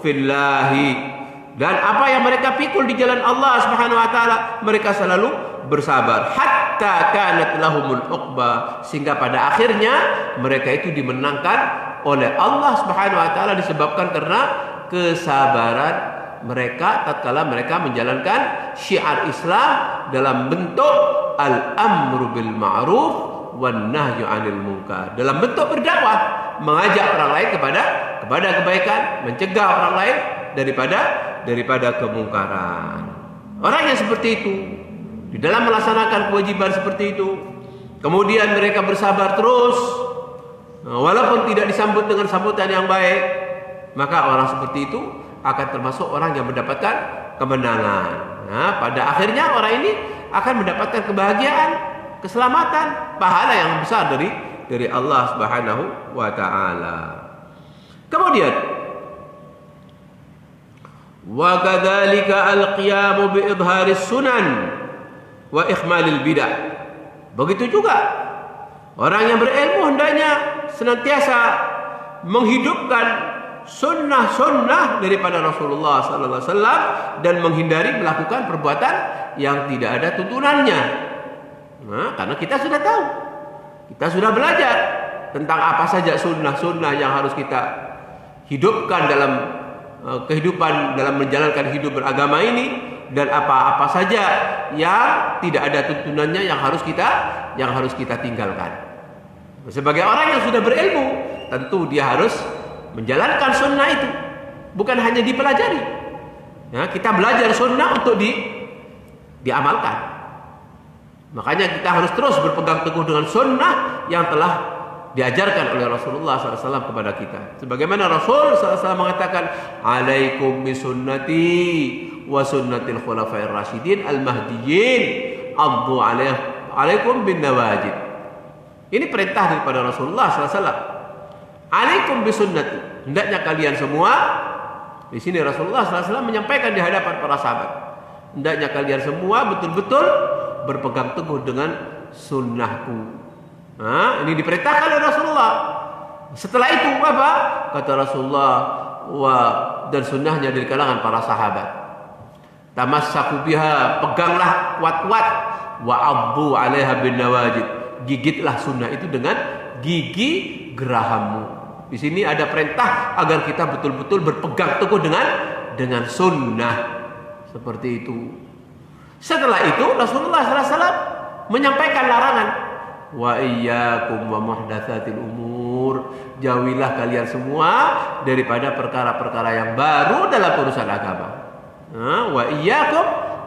fillahi. Dan apa yang mereka pikul di jalan Allah Subhanahu wa taala, mereka selalu bersabar. Hatta kanat lahumul uqba, sehingga pada akhirnya mereka itu dimenangkan oleh Allah Subhanahu wa taala disebabkan karena kesabaran mereka tatkala mereka menjalankan syiar Islam dalam bentuk al-amru bil ma'ruf wan nahyu 'anil munkar, dalam bentuk berdakwah, mengajak orang lain kepada kebaikan, mencegah orang lain daripada kemungkaran. Orang yang seperti itu di dalam melaksanakan kewajiban seperti itu, kemudian mereka bersabar terus, walaupun tidak disambut dengan sambutan yang baik, maka orang seperti itu akan termasuk orang yang mendapatkan kemenangan. Nah, pada akhirnya orang ini akan mendapatkan kebahagiaan, keselamatan, pahala yang besar dari Allah Subhanahu wa taala. Kemudian wa kadzalika al-qiyamu bi idharis sunan wa ikhmalil bidah. Begitu juga orang yang berilmu hendaknya senantiasa menghidupkan sunnah-sunnah daripada Rasulullah sallallahu alaihi wasallam dan menghindari melakukan perbuatan yang tidak ada tuntunannya. Nah, karena kita sudah tahu, kita sudah belajar tentang apa saja sunnah-sunnah yang harus kita hidupkan dalam kehidupan, dalam menjalankan hidup beragama ini, dan apa-apa saja yang tidak ada tuntunannya yang harus kita tinggalkan. Sebagai orang yang sudah berilmu, tentu dia harus menjalankan sunnah itu, bukan hanya dipelajari. Ya, kita belajar sunnah untuk diamalkan. Makanya kita harus terus berpegang teguh dengan sunnah yang telah diajarkan oleh Rasulullah SAW kepada kita. Sebagaimana Rasul SAW mengatakan, alaikum bisunnati wa sunnatil khulafair rasyidin al-mahdiyyin addu alaikum bin nawajid. Ini perintah daripada Rasulullah SAW. Alaikum bisunnati, hendaknya kalian semua, di sini Rasulullah SAW menyampaikan di hadapan para sahabat, hendaknya kalian semua betul-betul berpegang teguh dengan sunnahku. Nah, ini diperintahkan oleh Rasulullah. Setelah itu apa? Kata Rasulullah, dan sunnahnya dari kalangan para sahabat. Tamassaku biha, peganglah kuat-kuat, wa abdu 'alaiha bin nawajid, gigitlah sunnah itu dengan gigi gerahammu. Di sini ada perintah agar kita betul-betul berpegang teguh dengan sunnah. Seperti itu. Setelah itu Rasulullah SAW menyampaikan larangan. Wa iyyakum wa muhdatsatil umur, jauhilah kalian semua daripada perkara-perkara yang baru dalam urusan agama. Wa iyyakum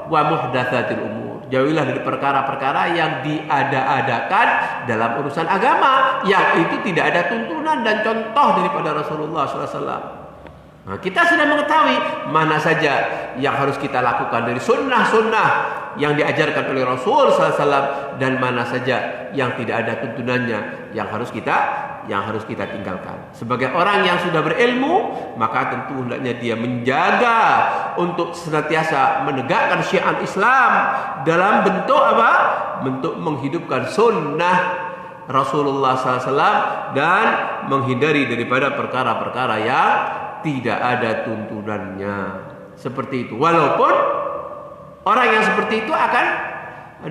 wa muhdatsatil umur, jauhilah dari perkara-perkara yang diada-adakan dalam urusan agama, yang itu tidak ada tuntunan dan contoh daripada Rasulullah SAW. Nah, kita sudah mengetahui mana saja yang harus kita lakukan dari sunnah-sunnah yang diajarkan oleh Rasul SAW, dan mana saja yang tidak ada tuntunannya yang harus kita tinggalkan. Sebagai orang yang sudah berilmu, maka tentu hendaknya dia menjaga untuk senantiasa menegakkan syiar Islam dalam bentuk apa? Bentuk menghidupkan sunnah Rasulullah SAW dan menghindari daripada perkara-perkara yang tidak ada tuntunannya. Seperti itu. Walaupun orang yang seperti itu akan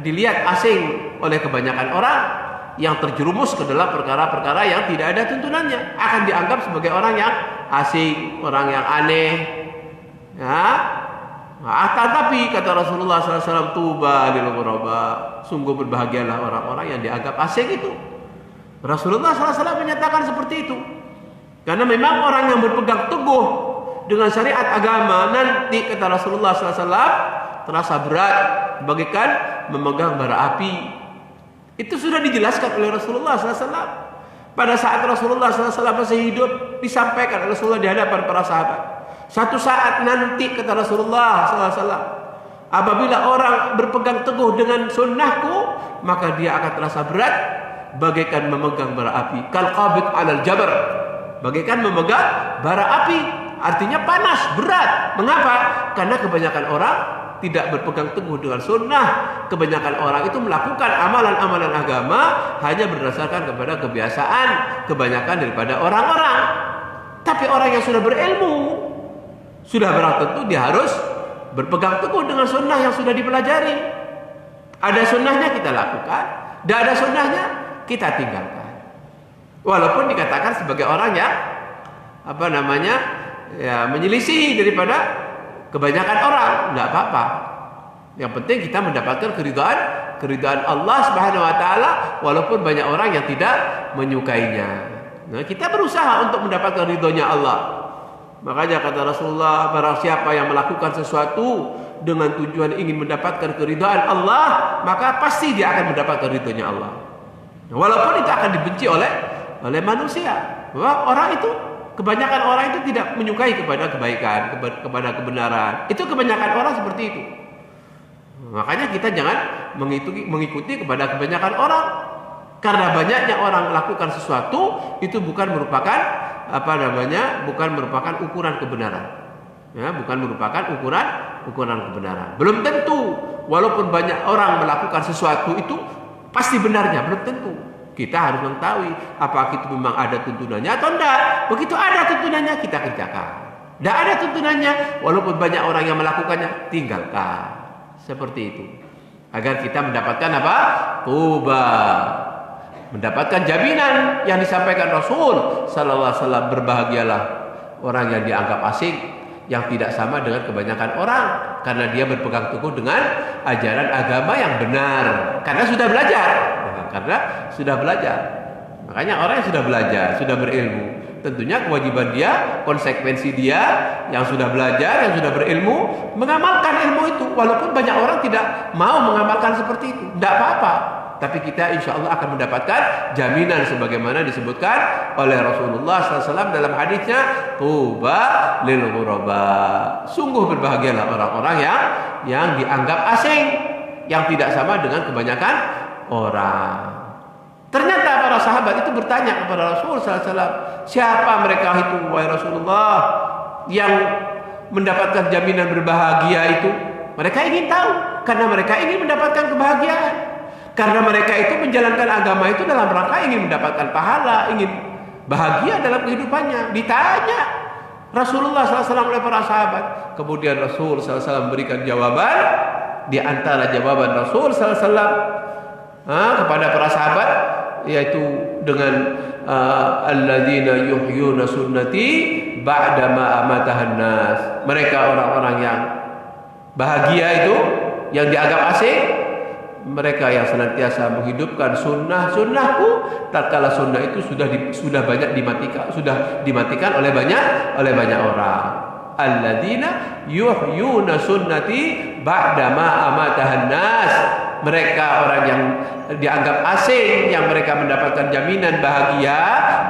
dilihat asing oleh kebanyakan orang yang terjerumus ke dalam perkara-perkara yang tidak ada tuntunannya, akan dianggap sebagai orang yang asing, orang yang aneh. Ya. Tetapi kata Rasulullah SAW, tuba lil ghuraba, sungguh berbahagialah orang-orang yang dianggap asing itu. Rasulullah SAW menyatakan seperti itu. Karena memang orang yang berpegang teguh dengan syariat agama nanti, kata Rasulullah SAW, terasa berat bagaikan memegang bara api. Itu sudah dijelaskan oleh Rasulullah SAW. Pada saat Rasulullah SAW masih hidup, disampaikan oleh Rasulullah di hadapan para sahabat. Satu saat nanti, kata Rasulullah SAW, apabila orang berpegang teguh dengan sunnahku, maka dia akan terasa berat bagaikan memegang bara api. Kal qabid 'alal jabar, bagaikan memegang bara api. Artinya panas, berat. Mengapa? Karena kebanyakan orang tidak berpegang teguh dengan sunnah. Kebanyakan orang itu melakukan amalan-amalan agama hanya berdasarkan kepada kebiasaan kebanyakan daripada orang-orang. Tapi orang yang sudah berilmu, sudah barang tentu dia harus berpegang teguh dengan sunnah yang sudah dipelajari. Ada sunnahnya kita lakukan, tidak ada sunnahnya kita tinggalkan. Walaupun dikatakan sebagai orang yang menyelisih daripada kebanyakan orang, tidak apa-apa. Yang penting kita mendapatkan keridhaan Allah Subhanahu wa taala walaupun banyak orang yang tidak menyukainya. Nah, kita berusaha untuk mendapatkan ridhonya Allah. Makanya kata Rasulullah, barang siapa yang melakukan sesuatu dengan tujuan ingin mendapatkan keridhaan Allah, maka pasti dia akan mendapatkan ridhonya Allah. Walaupun itu akan dibenci oleh manusia. Bahwa orang itu, kebanyakan orang itu tidak menyukai kepada kebaikan, kepada kebenaran. Itu kebanyakan orang seperti itu. Makanya kita jangan mengikuti kepada kebanyakan orang. Karena banyaknya orang melakukan sesuatu itu bukan merupakan bukan merupakan ukuran kebenaran. Ya, bukan merupakan ukuran kebenaran. Belum tentu walaupun banyak orang melakukan sesuatu itu pasti benarnya, belum tentu. Kita harus mengetahui apakah itu memang ada tuntunannya atau tidak. Begitu ada tuntunannya kita kerjakan. Tidak ada tuntunannya walaupun banyak orang yang melakukannya, tinggalkan. Seperti itu. Agar kita mendapatkan apa? Tuba. Mendapatkan jaminan yang disampaikan Rasul sallallahu alaihi wasallam, berbahagialah orang yang dianggap asing, yang tidak sama dengan kebanyakan orang, karena dia berpegang teguh dengan ajaran agama yang benar, karena sudah belajar. Makanya orang yang sudah belajar, sudah berilmu, tentunya kewajiban dia, konsekuensi dia yang sudah belajar, yang sudah berilmu, mengamalkan ilmu itu. Walaupun banyak orang tidak mau mengamalkan seperti itu, tidak apa-apa. Tapi kita insya Allah akan mendapatkan jaminan sebagaimana disebutkan oleh Rasulullah SAW dalam hadisnya, tuba lil ghuraba. Sungguh berbahagialah orang-orang yang dianggap asing, yang tidak sama dengan kebanyakan orang. Ternyata para sahabat itu bertanya kepada Rasul SAW, siapa mereka itu wahai Rasulullah yang mendapatkan jaminan berbahagia itu? Mereka ingin tahu, karena mereka ingin mendapatkan kebahagiaan. Karena mereka itu menjalankan agama itu dalam rangka ingin mendapatkan pahala, ingin bahagia dalam kehidupannya. Ditanya Rasulullah SAW oleh para sahabat. Kemudian Rasul SAW memberikan jawaban. Di antara jawaban Rasul SAW kepada para sahabat, yaitu dengan alladzina yuhyuna sunnati ba'da ma amatahan nas. Mereka orang-orang yang bahagia itu, yang dianggap asing, mereka yang senantiasa menghidupkan sunnahku tatkala sunnah itu sudah banyak dimatikan oleh banyak orang. Alladzina yuhyuna sunnati ba'da ma amatahan nas. Mereka orang yang dianggap asing, yang mereka mendapatkan jaminan bahagia,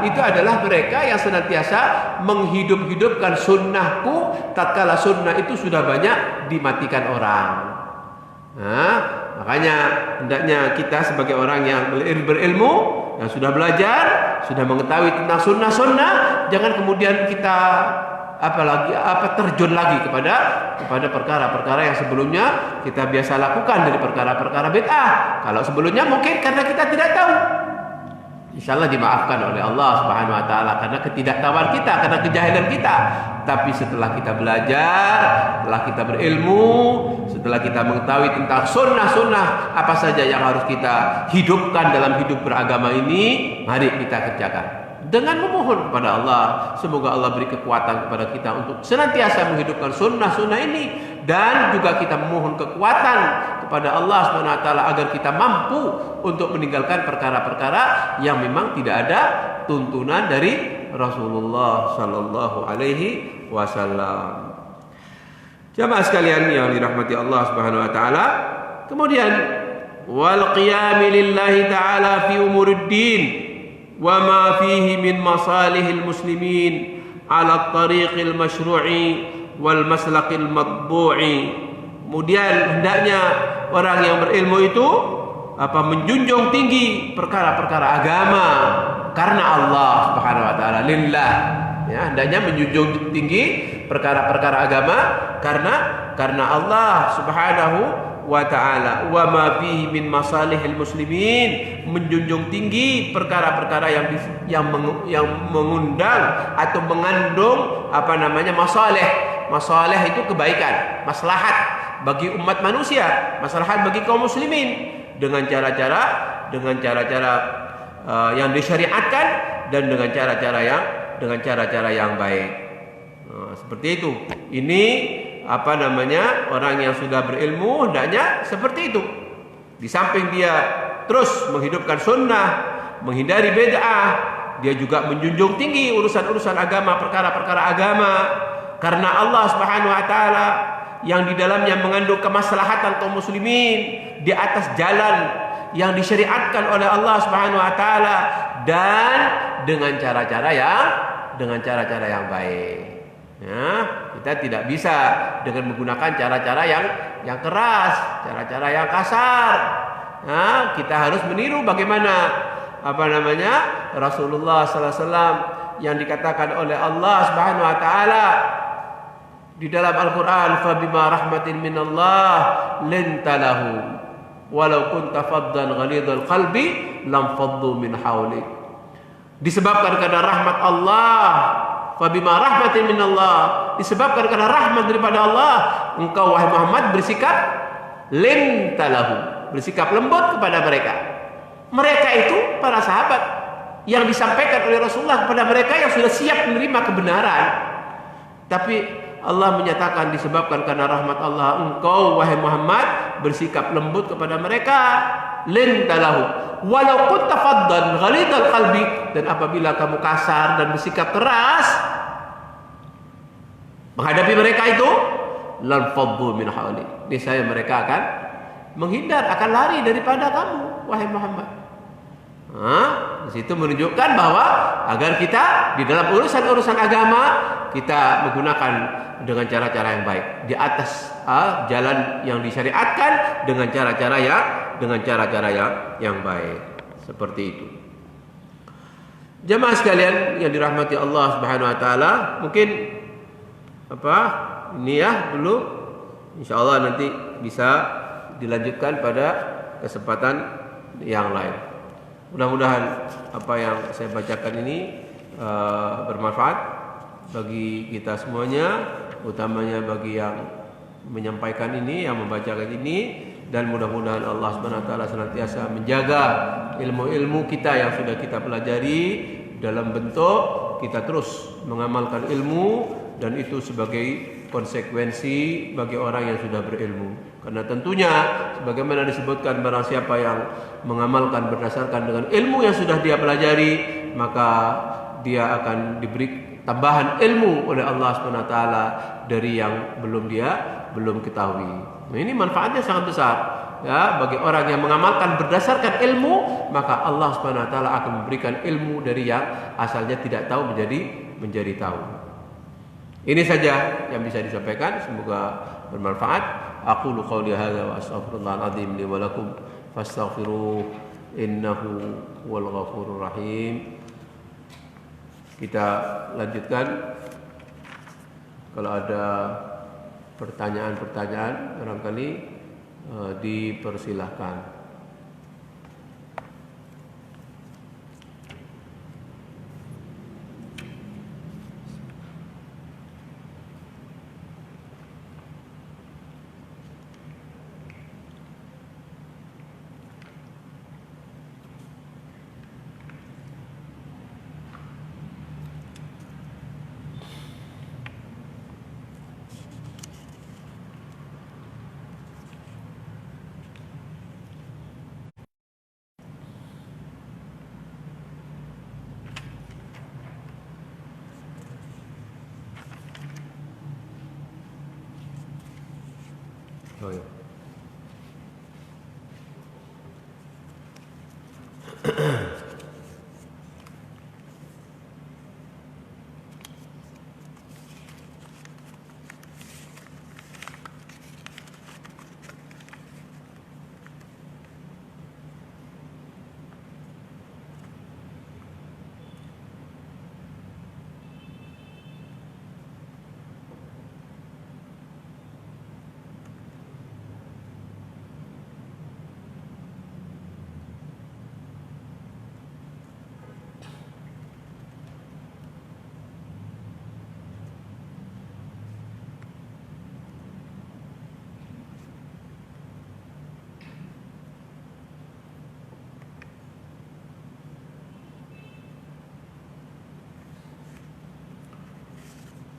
itu adalah mereka yang senantiasa menghidup-hidupkan sunnahku tatkala sunnah itu sudah banyak dimatikan orang. Makanya hendaknya kita sebagai orang yang berilmu, yang sudah belajar, sudah mengetahui tentang sunnah-sunnah, jangan kemudian kita terjun lagi kepada perkara-perkara yang sebelumnya kita biasa lakukan, dari perkara-perkara bid'ah. Kalau sebelumnya mungkin karena kita tidak tahu, insyaallah dimaafkan oleh Allah Subhanahu wa taala karena ketidaktahuan kita, karena kejahilan kita. Tapi setelah kita belajar, setelah kita berilmu, setelah kita mengetahui tentang sunnah-sunnah apa saja yang harus kita hidupkan dalam hidup beragama ini, mari kita kerjakan. Dengan memohon kepada Allah, semoga Allah beri kekuatan kepada kita untuk senantiasa menghidupkan sunnah-sunnah ini, dan juga kita memohon kekuatan kepada Allah SWT agar kita mampu untuk meninggalkan perkara-perkara yang memang tidak ada tuntunan dari Rasulullah Sallallahu Alaihi Wasallam. Jamaah sekalian yang dirahmati Allah Subhanahu Wa Taala, kemudian wal qiyam lillahi ta'ala fi umuriddin wa ma fihi min masalihil muslimin ala tariqil masyru'i wal maslaqil matbu'i. Kemudian hendaknya orang yang berilmu itu menjunjung tinggi perkara-perkara agama karena Allah Subhanahu wa taala, lillah. Ya, hendaknya menjunjung tinggi perkara-perkara agama karena Allah Subhanahu wa ta'ala. Wa ma fihi min masalihil muslimin, menjunjung tinggi perkara-perkara yang mengundang atau mengandung masalih. Masalih itu kebaikan, maslahat bagi umat manusia, maslahat bagi kaum muslimin dengan cara-cara yang disyariatkan dan dengan cara-cara yang baik. Nah, seperti itu. Ini orang yang sudah berilmu hendaknya seperti itu. Di samping dia terus menghidupkan sunnah, menghindari bid'ah, dia juga menjunjung tinggi urusan-urusan agama, perkara-perkara agama, karena Allah Subhanahu wa taala yang di dalamnya mengandung kemaslahatan kaum muslimin di atas jalan yang disyariatkan oleh Allah Subhanahu wa taala dan dengan cara-cara yang baik. Ya, kita tidak bisa dengan menggunakan cara-cara yang keras, cara-cara yang kasar. Nah, kita harus meniru bagaimana Rasulullah sallallahu alaihi wasallam yang dikatakan oleh Allah Subhanahu wa taala di dalam Al-Qur'an, fa bima rahmatin minallah linta lahum walau kunta faddan ghalidhal qalbi lam faddu min hawlik. Disebabkan karena rahmat Allah, fa bima rahmatin minallah, disebabkan karena rahmat daripada Allah, engkau wahai Muhammad bersikap linta lahum, bersikap lembut kepada mereka. Mereka itu para sahabat yang disampaikan oleh Rasulullah kepada mereka yang sudah siap menerima kebenaran. Tapi Allah menyatakan disebabkan karena rahmat Allah, engkau wahai Muhammad bersikap lembut kepada mereka. Lintalahu walau kunta faddan ghalidhal qalbi, dan apabila kamu kasar dan bersikap keras menghadapi mereka itu, lan faddu min hawli, niscaya mereka akan menghindar, akan lari daripada kamu wahai Muhammad. Di situ menunjukkan bahwa agar kita di dalam urusan-urusan agama kita menggunakan dengan cara-cara yang baik di atas jalan yang disyariatkan dengan cara-cara yang baik, seperti itu. Jemaah sekalian yang dirahmati Allah Subhanahu wa taala, mungkin ini ya dulu, insyaallah nanti bisa dilanjutkan pada kesempatan yang lain. Mudah-mudahan apa yang saya bacakan ini bermanfaat bagi kita semuanya, utamanya bagi yang menyampaikan ini, yang membacakan ini, dan mudah-mudahan Allah Subhanahu wa taala senantiasa menjaga ilmu-ilmu kita yang sudah kita pelajari dalam bentuk kita terus mengamalkan ilmu, dan itu sebagai konsekuensi bagi orang yang sudah berilmu. Karena tentunya sebagaimana disebutkan, barang siapa yang mengamalkan berdasarkan dengan ilmu yang sudah dia pelajari, maka dia akan diberi tambahan ilmu oleh Allah Subhanahu wa taala dari yang belum ketahui. Nah, ini manfaatnya sangat besar ya bagi orang yang mengamalkan berdasarkan ilmu, maka Allah Subhanahu wa taala akan memberikan ilmu dari yang asalnya tidak tahu menjadi tahu. Ini saja yang bisa disampaikan, semoga bermanfaat. Aqulu qouli hadza wa astaghfirullahal azim li wa lakum fastaghfiruhu innahu huwal ghafurur rahim. Kita lanjutkan. Kalau ada pertanyaan-pertanyaan barangkali dipersilahkan.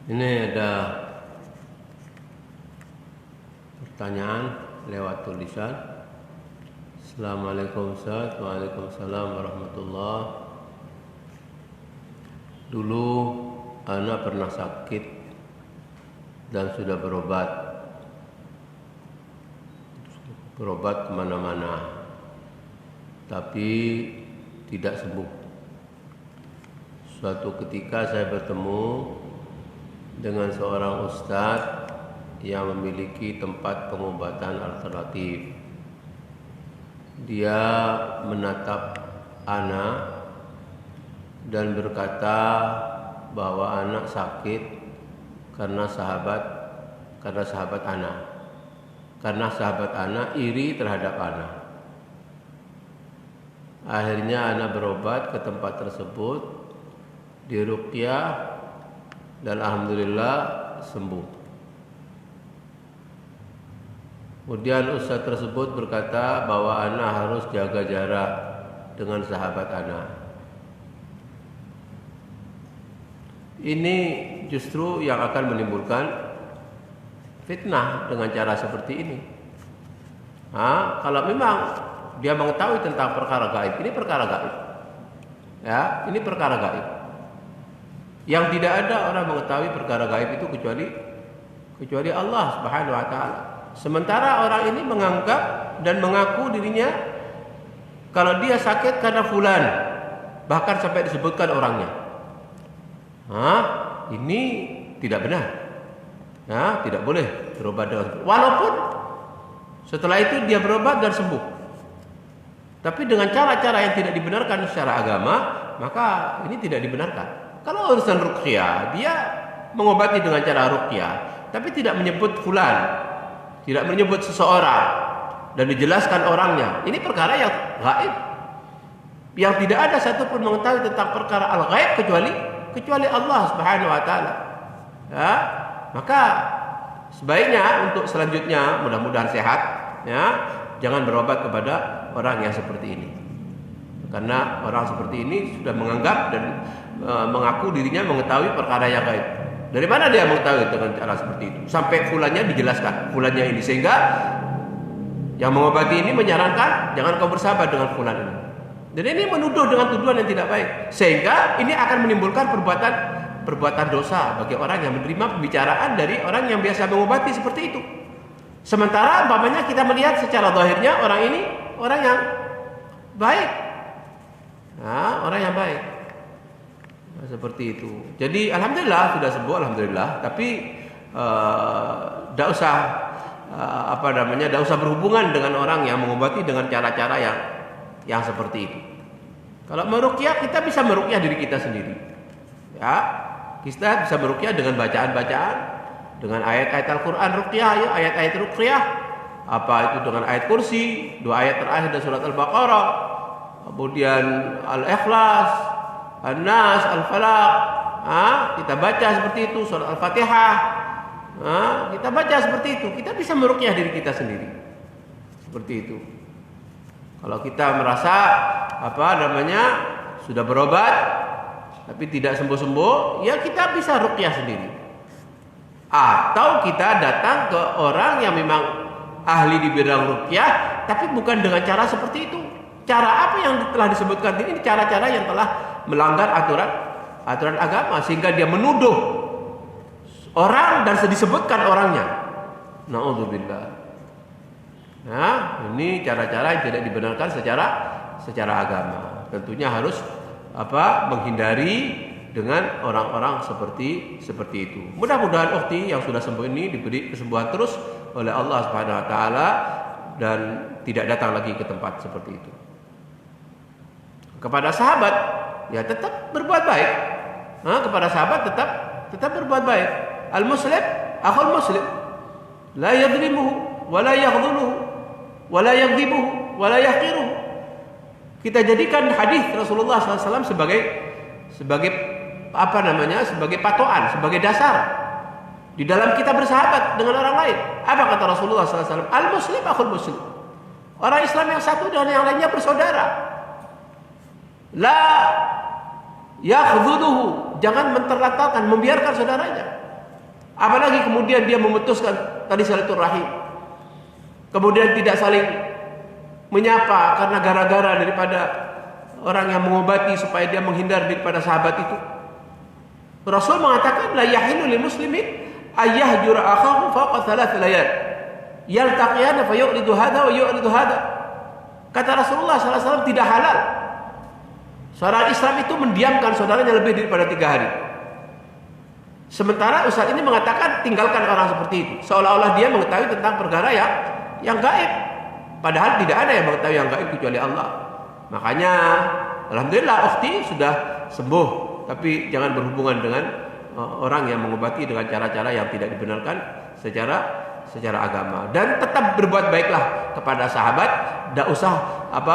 Ini ada pertanyaan lewat tulisan. Assalamualaikum Ustaz. Waalaikumsalam warahmatullah. Dulu anak pernah sakit dan sudah berobat kemana-mana, tapi tidak sembuh. Suatu ketika saya bertemu dengan seorang ustadz yang memiliki tempat pengobatan alternatif. Dia menatap anak dan berkata bahwa anak sakit karena sahabat anak iri terhadap anak. Akhirnya anak berobat ke tempat tersebut, diruqyah, dan alhamdulillah sembuh. Kemudian ustaz tersebut berkata bahwa anak harus jaga jarak dengan sahabat anak. Ini justru yang akan menimbulkan fitnah dengan cara seperti ini. Kalau memang dia mengetahui tentang perkara gaib, ini perkara gaib. Ya, ini perkara gaib. Yang tidak ada orang mengetahui perkara gaib itu kecuali Allah Subhanahu wa taala. Sementara orang ini menganggap dan mengaku dirinya kalau dia sakit karena fulan, bahkan sampai disebutkan orangnya. Ini tidak benar. Tidak boleh berobat dengan walaupun setelah itu dia berobat dan sembuh. Tapi dengan cara-cara yang tidak dibenarkan secara agama, maka ini tidak dibenarkan. Kalau urusan ruqyah, dia mengobati dengan cara ruqyah, tapi tidak menyebut fulan, tidak menyebut seseorang dan dijelaskan orangnya. Ini perkara yang gaib, yang tidak ada satupun mengetahui tentang perkara al-gaib kecuali Allah Subhanahu wa taala. Ya, maka sebaiknya untuk selanjutnya mudah-mudahan sehat, ya, jangan berobat kepada orang yang seperti ini. Karena orang seperti ini sudah menganggap dan mengaku dirinya mengetahui perkara yang gaib. Dari mana dia mengetahui dengan cara seperti itu? Sampai fulannya dijelaskan, fulannya ini, sehingga yang mengobati ini menyarankan jangan kau bersahabat dengan fulan ini. Dan ini menuduh dengan tuduhan yang tidak baik, sehingga ini akan menimbulkan perbuatan dosa bagi orang yang menerima pembicaraan dari orang yang biasa mengobati seperti itu. Sementara umpamanya kita melihat secara zahirnya orang ini orang yang baik, orang yang baik. Seperti itu. Jadi alhamdulillah sudah sembuh, alhamdulillah. Tapi tidak usah tidak usah berhubungan dengan orang yang mengobati dengan cara-cara yang seperti itu. Kalau meruqyah, kita bisa meruqyah diri kita sendiri. Ya, kita bisa meruqyah dengan bacaan-bacaan, dengan ayat-ayat Al-Qur'an ruqyah, ya, ayat-ayat ruqyah. Apa itu dengan ayat kursi, 2 ayat terakhir dari surat Al-Baqarah, kemudian Al-Ikhlas, An-Nas, Al-Falaq, kita baca seperti itu, surat Al-Fatihah, kita baca seperti itu, kita bisa meruqyah diri kita sendiri, seperti itu. Kalau kita merasa sudah berobat, tapi tidak sembuh-sembuh, ya kita bisa ruqyah sendiri. Atau kita datang ke orang yang memang ahli di bidang ruqyah, tapi bukan dengan cara seperti itu. Cara apa yang telah disebutkan ini cara-cara yang telah melanggar aturan agama, sehingga dia menuduh orang dan disebutkan orangnya. Na'udzubillah. Nah, ini cara-cara yang tidak dibenarkan secara agama. Tentunya harus menghindari dengan orang-orang seperti itu. Mudah-mudahan ukhti yang sudah sembuh ini diberi kesembuhan terus oleh Allah Subhanahu wa taala dan tidak datang lagi ke tempat seperti itu. Kepada sahabat, ya tetap berbuat baik. Kepada sahabat tetap berbuat baik. Al-muslim akhul muslim, la yadhlimuhu wa la yakhdhuluhu wa la yakdhibuhu wa la yahqiruhu. Kita jadikan hadis Rasulullah SAW sebagai sebagai patokan, sebagai dasar di dalam kita bersahabat dengan orang lain. Apa kata Rasulullah SAW? Al-muslim akhul muslim. Orang Islam yang satu dan yang lainnya bersaudara. La yakhdhuluhu, jangan menterlantarkan, membiarkan saudaranya. Apalagi kemudian dia memutuskan tali silaturahim, kemudian tidak saling menyapa karena gara-gara daripada orang yang mengobati supaya dia menghindar daripada sahabat itu. Rasul mengatakan la yahilu lil muslimin ayyahjura akhahu fawqa thalath layal yaltaqiyana fa yu'ridu hadha wa yu'ridu hadha. Kata Rasulullah sallallahu alaihi wasallam, tidak halal seorang Islam itu mendiamkan saudaranya lebih daripada 3 hari. Sementara Ustaz ini mengatakan tinggalkan orang seperti itu, seolah-olah dia mengetahui tentang perkara yang gaib. Padahal tidak ada yang mengetahui yang gaib kecuali Allah. Makanya alhamdulillah ukhti sudah sembuh, tapi jangan berhubungan dengan orang yang mengobati dengan cara-cara yang tidak dibenarkan secara agama. Dan tetap berbuat baiklah kepada sahabat, tidak usah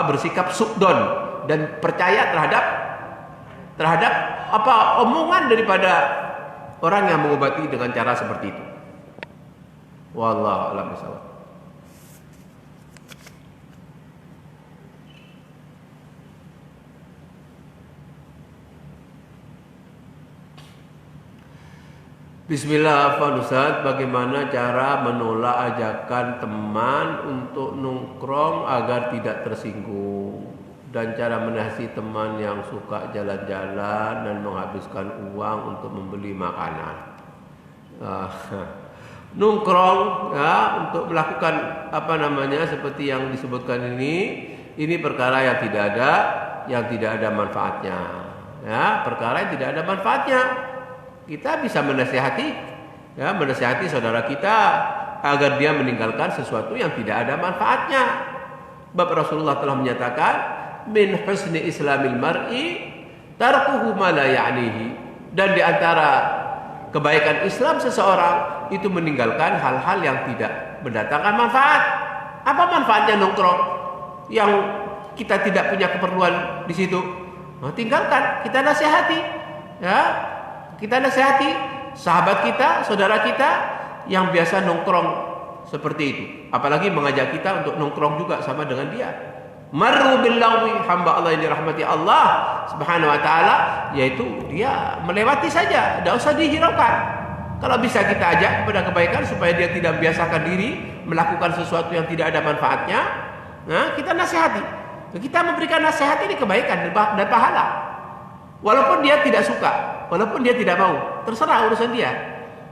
bersikap su'don dan percaya terhadap omongan daripada orang yang mengobati dengan cara seperti itu. Wallahu a'lam bishawab. Bismillah, Ustaz, bagaimana cara menolak ajakan teman untuk nongkrong agar tidak tersinggung, dan cara menasihati teman yang suka jalan-jalan dan menghabiskan uang untuk membeli makanan. Nongkrong ya untuk melakukan seperti yang disebutkan ini perkara yang tidak ada manfaatnya. Ya, perkara yang tidak ada manfaatnya. Kita bisa menasihati saudara kita agar dia meninggalkan sesuatu yang tidak ada manfaatnya. Bapak Rasulullah telah menyatakan, min husni islamil mar'i tarkuhu ma la ya'nihi. Dan di antara kebaikan Islam seseorang itu meninggalkan hal-hal yang tidak mendatangkan manfaat. Apa manfaatnya nongkrong yang kita tidak punya keperluan di situ? Tinggalkan, kita nasihati. Ya. Kita nasihati sahabat kita, saudara kita yang biasa nongkrong seperti itu. Apalagi mengajak kita untuk nongkrong juga sama dengan dia. Marru bil lagwi, hamba Allah ini rahmati Allah Subhanahu wa taala, yaitu dia melewati saja, tidak usah dihiraukan. Kalau bisa kita ajak kepada kebaikan supaya dia tidak biasakan diri melakukan sesuatu yang tidak ada manfaatnya, kita nasihati. Kita memberikan nasihat ini kebaikan dan pahala. Walaupun dia tidak suka, walaupun dia tidak mau, terserah urusan dia.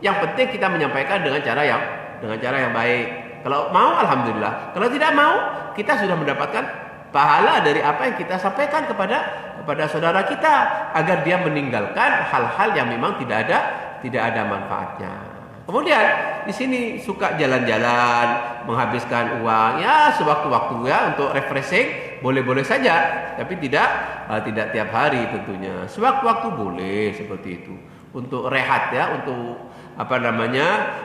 Yang penting kita menyampaikan dengan cara yang baik. Kalau mau, alhamdulillah. Kalau tidak mau, kita sudah mendapatkan pahala dari apa yang kita sampaikan kepada saudara kita agar dia meninggalkan hal-hal yang memang tidak ada manfaatnya. Kemudian di sini suka jalan-jalan, menghabiskan uang ya sewaktu-waktu ya untuk refreshing, boleh-boleh saja, tapi tidak tiap hari tentunya. Sewaktu-waktu boleh seperti itu. Untuk rehat ya, untuk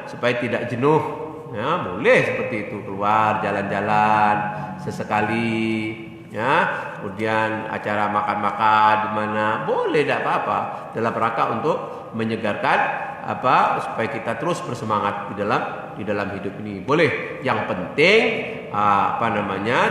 supaya tidak jenuh. Ya, boleh seperti itu, keluar jalan-jalan sesekali ya. Kemudian acara makan-makan di mana boleh, tidak apa-apa, dalam rangka untuk menyegarkan supaya kita terus bersemangat di dalam hidup ini. Boleh. Yang penting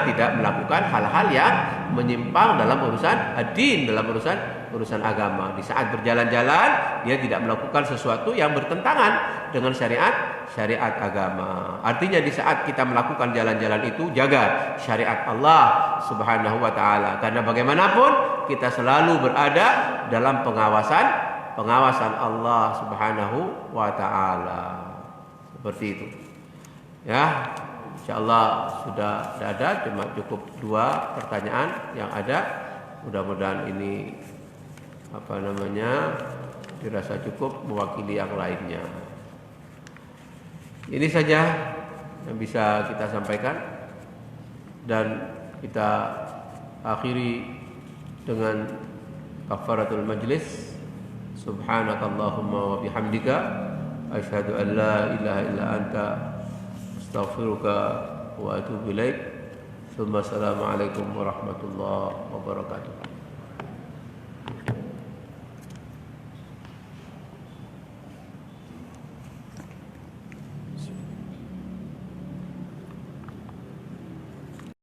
tidak melakukan hal-hal yang menyimpang dalam urusan ad-din, dalam urusan agama. Di saat berjalan-jalan dia tidak melakukan sesuatu yang bertentangan dengan syariat agama. Artinya di saat kita melakukan jalan-jalan itu jaga syariat Allah Subhanahu wa taala, karena bagaimanapun kita selalu berada dalam pengawasan Allah Subhanahu wa taala. Seperti itu. Ya, insyaallah sudah ada, cuma cukup 2 pertanyaan yang ada. Mudah-mudahan ini dirasa cukup mewakili yang lainnya. Ini saja yang bisa kita sampaikan, dan kita akhiri dengan kafaratul majlis. Subhanakallahumma wa bihamdika asyhadu an la ilaha illa anta astaghfiruka wa atubu ilaik. Assalamualaikum warahmatullahi wabarakatuh.